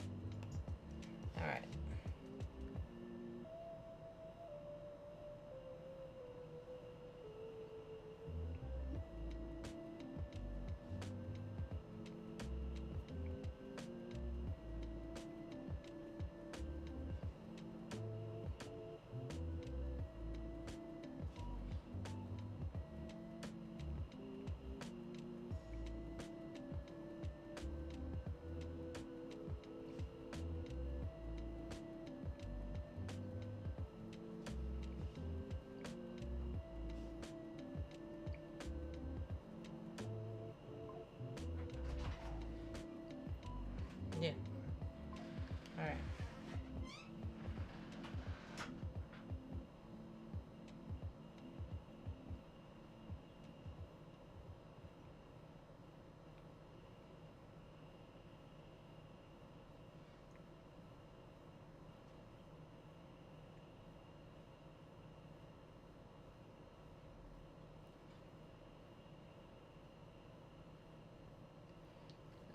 All right. Yeah. All right.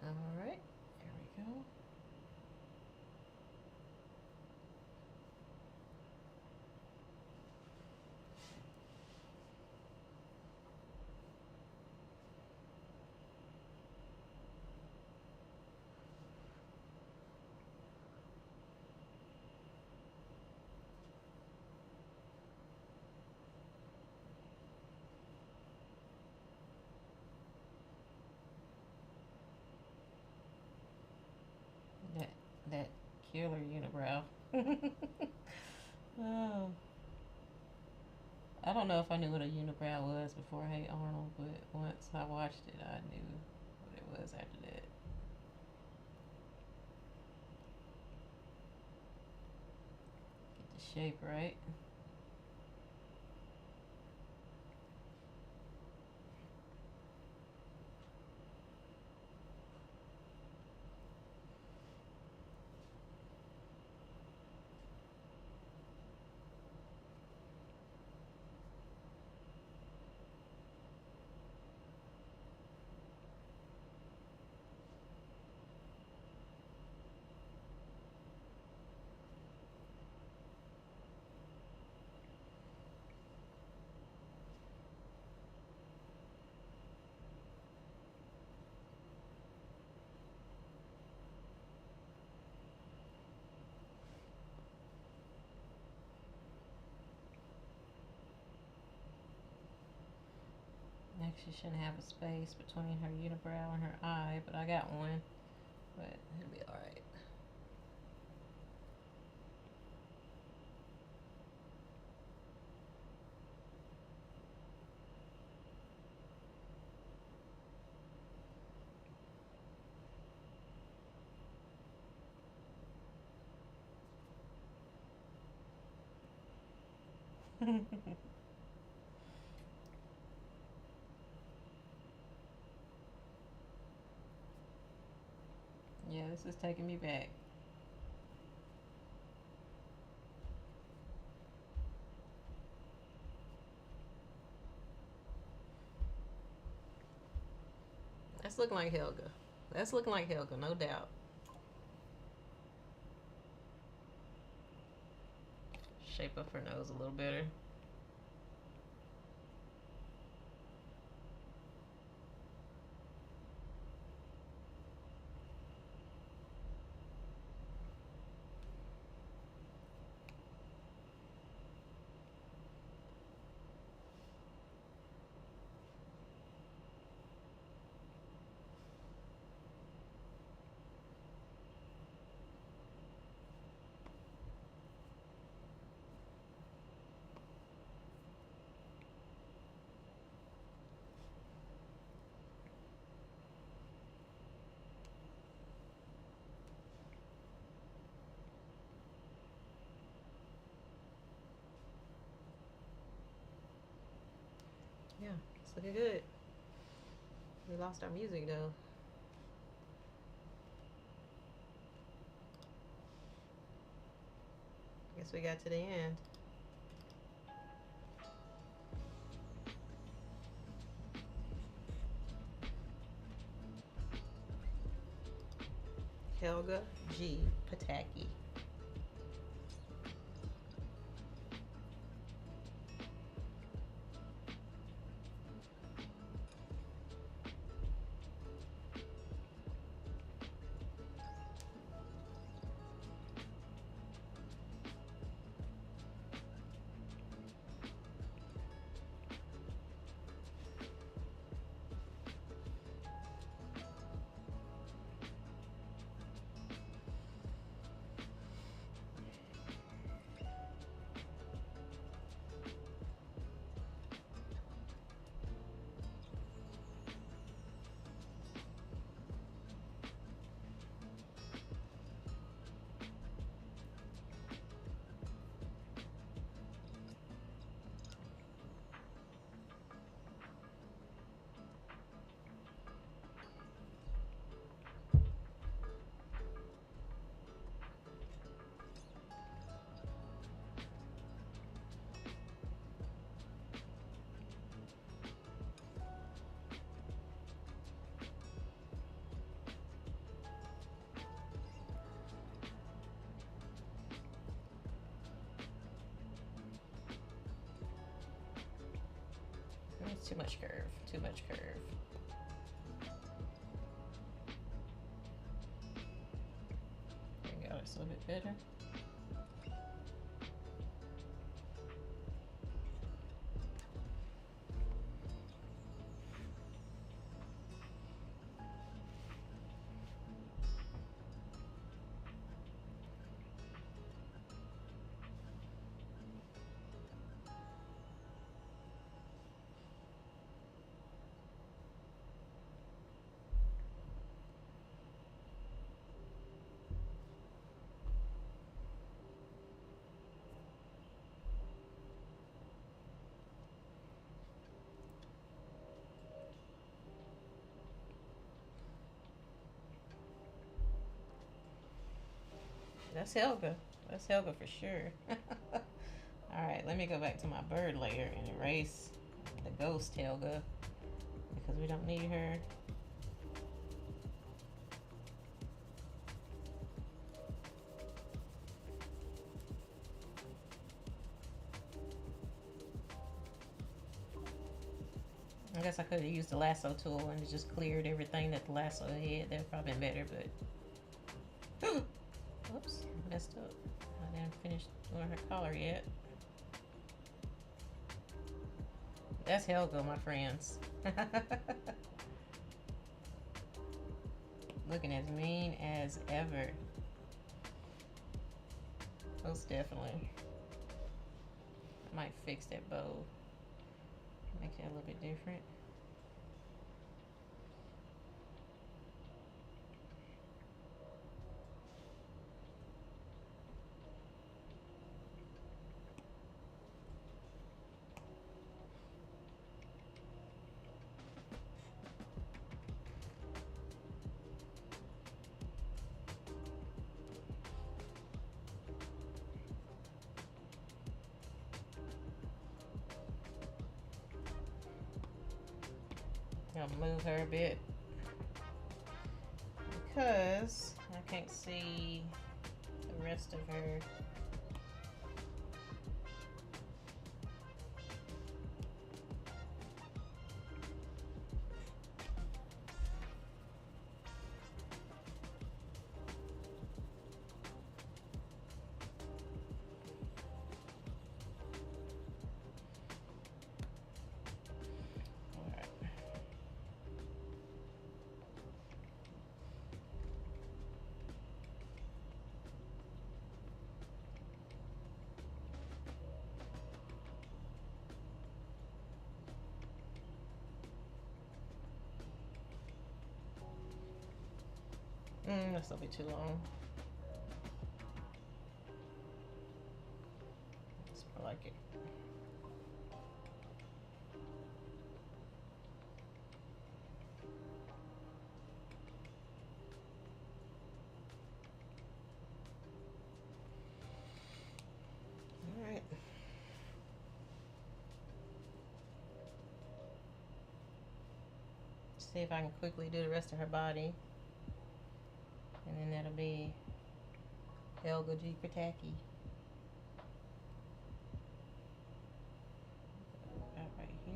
All right. Here we go. That killer unibrow. Oh. I don't know if I knew what a unibrow was before Hey Arnold, but once I watched it, I knew what it was after that. Get the shape right. Next, she shouldn't have a space between her unibrow and her eye, but I got one. But it'll be alright. Yeah, this is taking me back. That's looking like Helga. That's looking like Helga, no doubt. Shape up her nose a little better. It's looking good. We lost our music though. Guess we got to the end. Helga G. Pataki. It's too much curve. Too much curve. There we go. It's a little bit better. That's Helga. That's Helga for sure. Alright, let me go back to my bird layer and erase the ghost Helga because we don't need her. I guess I could have used the lasso tool and it just cleared everything that the lasso had. That would probably been better, but oops, messed up. I didn't finish doing her collar yet. That's Helga, my friends. Looking as mean as ever. Most definitely. I might fix that bow. Make it a little bit different. I'll move her a bit because I can't see the rest of her. This will be too long. I like it. See if I can quickly do the rest of her body. And then that'll be Helga G. Pataki. About right here.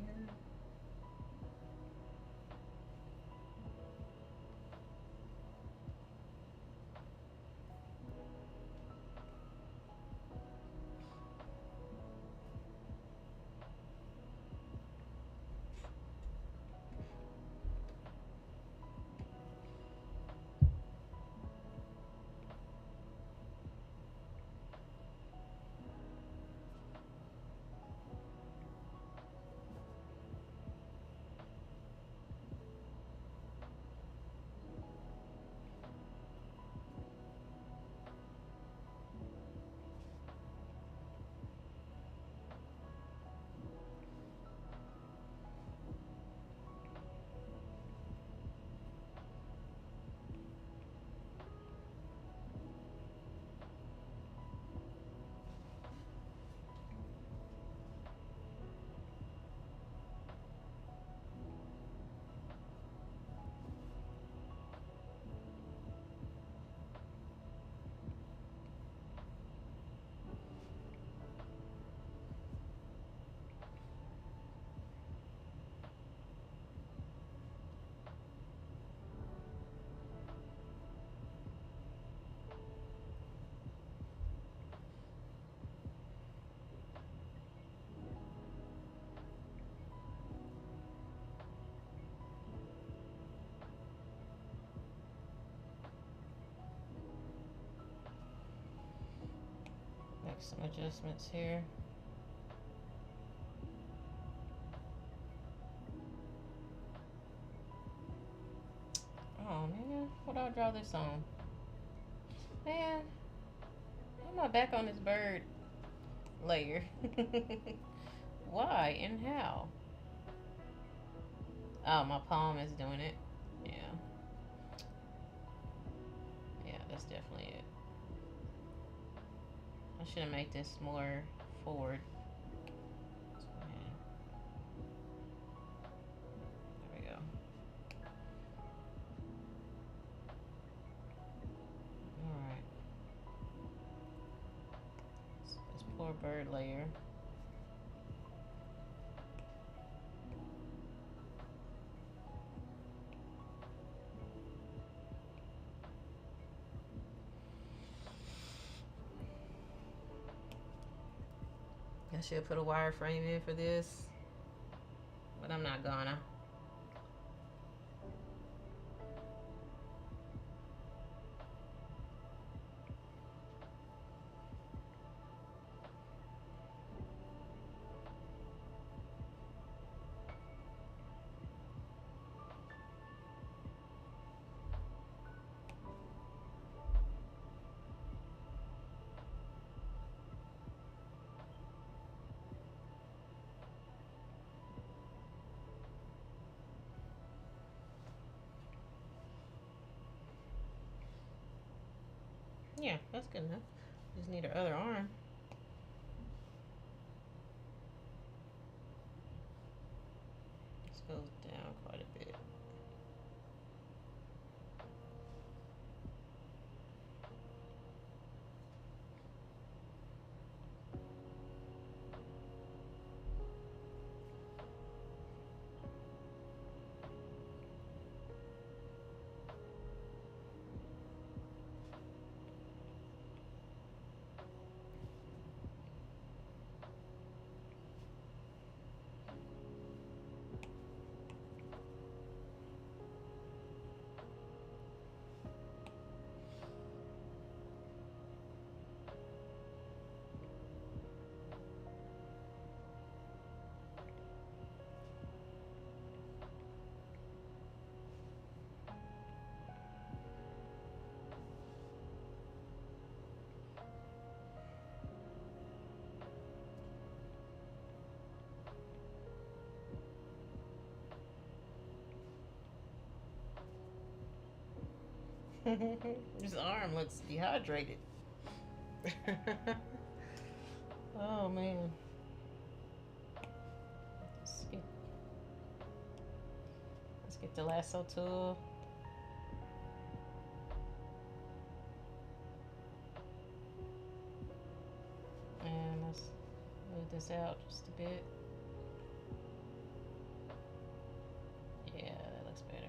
Make some adjustments here. Oh man, what do I draw this on? Man, I'm not back on this bird layer. Why and how? Oh, my palm is doing it. Yeah. Yeah, that's definitely it. I should have made this more forward. There we go. Alright. This poor bird layer. I should put a wireframe in for this, but I'm not gonna. Yeah, that's good enough. Just need her other arm. This goes down quite a bit. His arm looks dehydrated. Oh man. Let's Get the lasso tool. And let's move this out just a bit. Yeah, that looks better.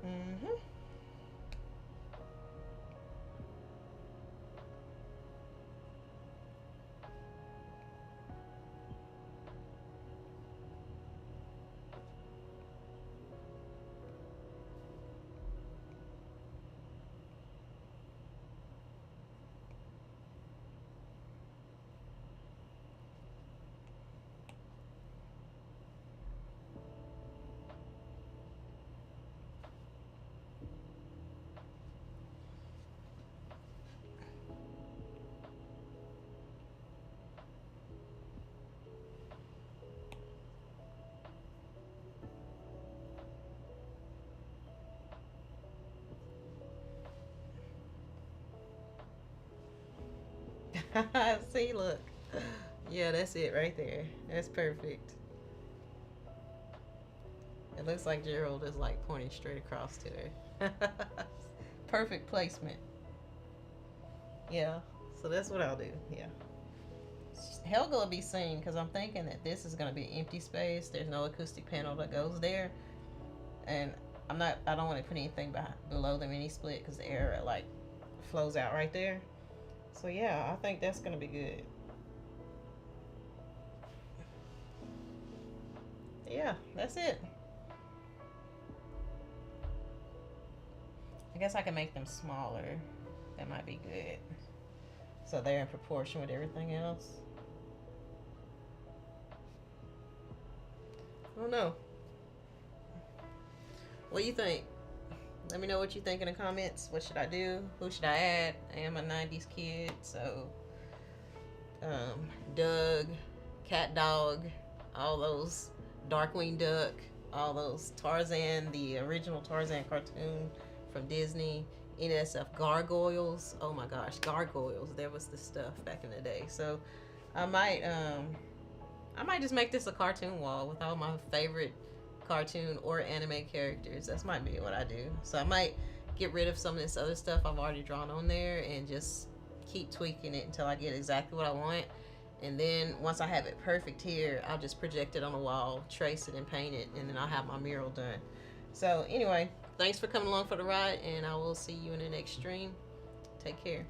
Mm-hmm. See, look. Yeah, that's it right there. That's perfect. It looks like Gerald is like pointing straight across to her. Perfect placement. Yeah. So that's what I'll do. Yeah. Helga will be seen because I'm thinking that this is going to be empty space. There's no acoustic panel that goes there, and I don't want to put anything below the mini split because the air like flows out right there. So yeah, I think that's going to be good. Yeah, that's it. I guess I can make them smaller. That might be good. So they're in proportion with everything else. I don't know. What do you think? Let me know what you think in the comments. What should I do? Who should I add? I am a 90s kid, so Doug, Cat Dog, all those Darkwing Duck, all those Tarzan, the original Tarzan cartoon from Disney, any of that stuff. Gargoyles. Oh my gosh, gargoyles. There was the stuff back in the day. So I might just make this a cartoon wall with all my favorite cartoon or anime characters. That might be what I do. So I might get rid of some of this other stuff I've already drawn on there and just keep tweaking it until I get exactly what I want. And then once I have it perfect here, I'll just project it on the wall, trace it and paint it, and then I'll have my mural done. So anyway, thanks for coming along for the ride, and I will see you in the next stream. Take care.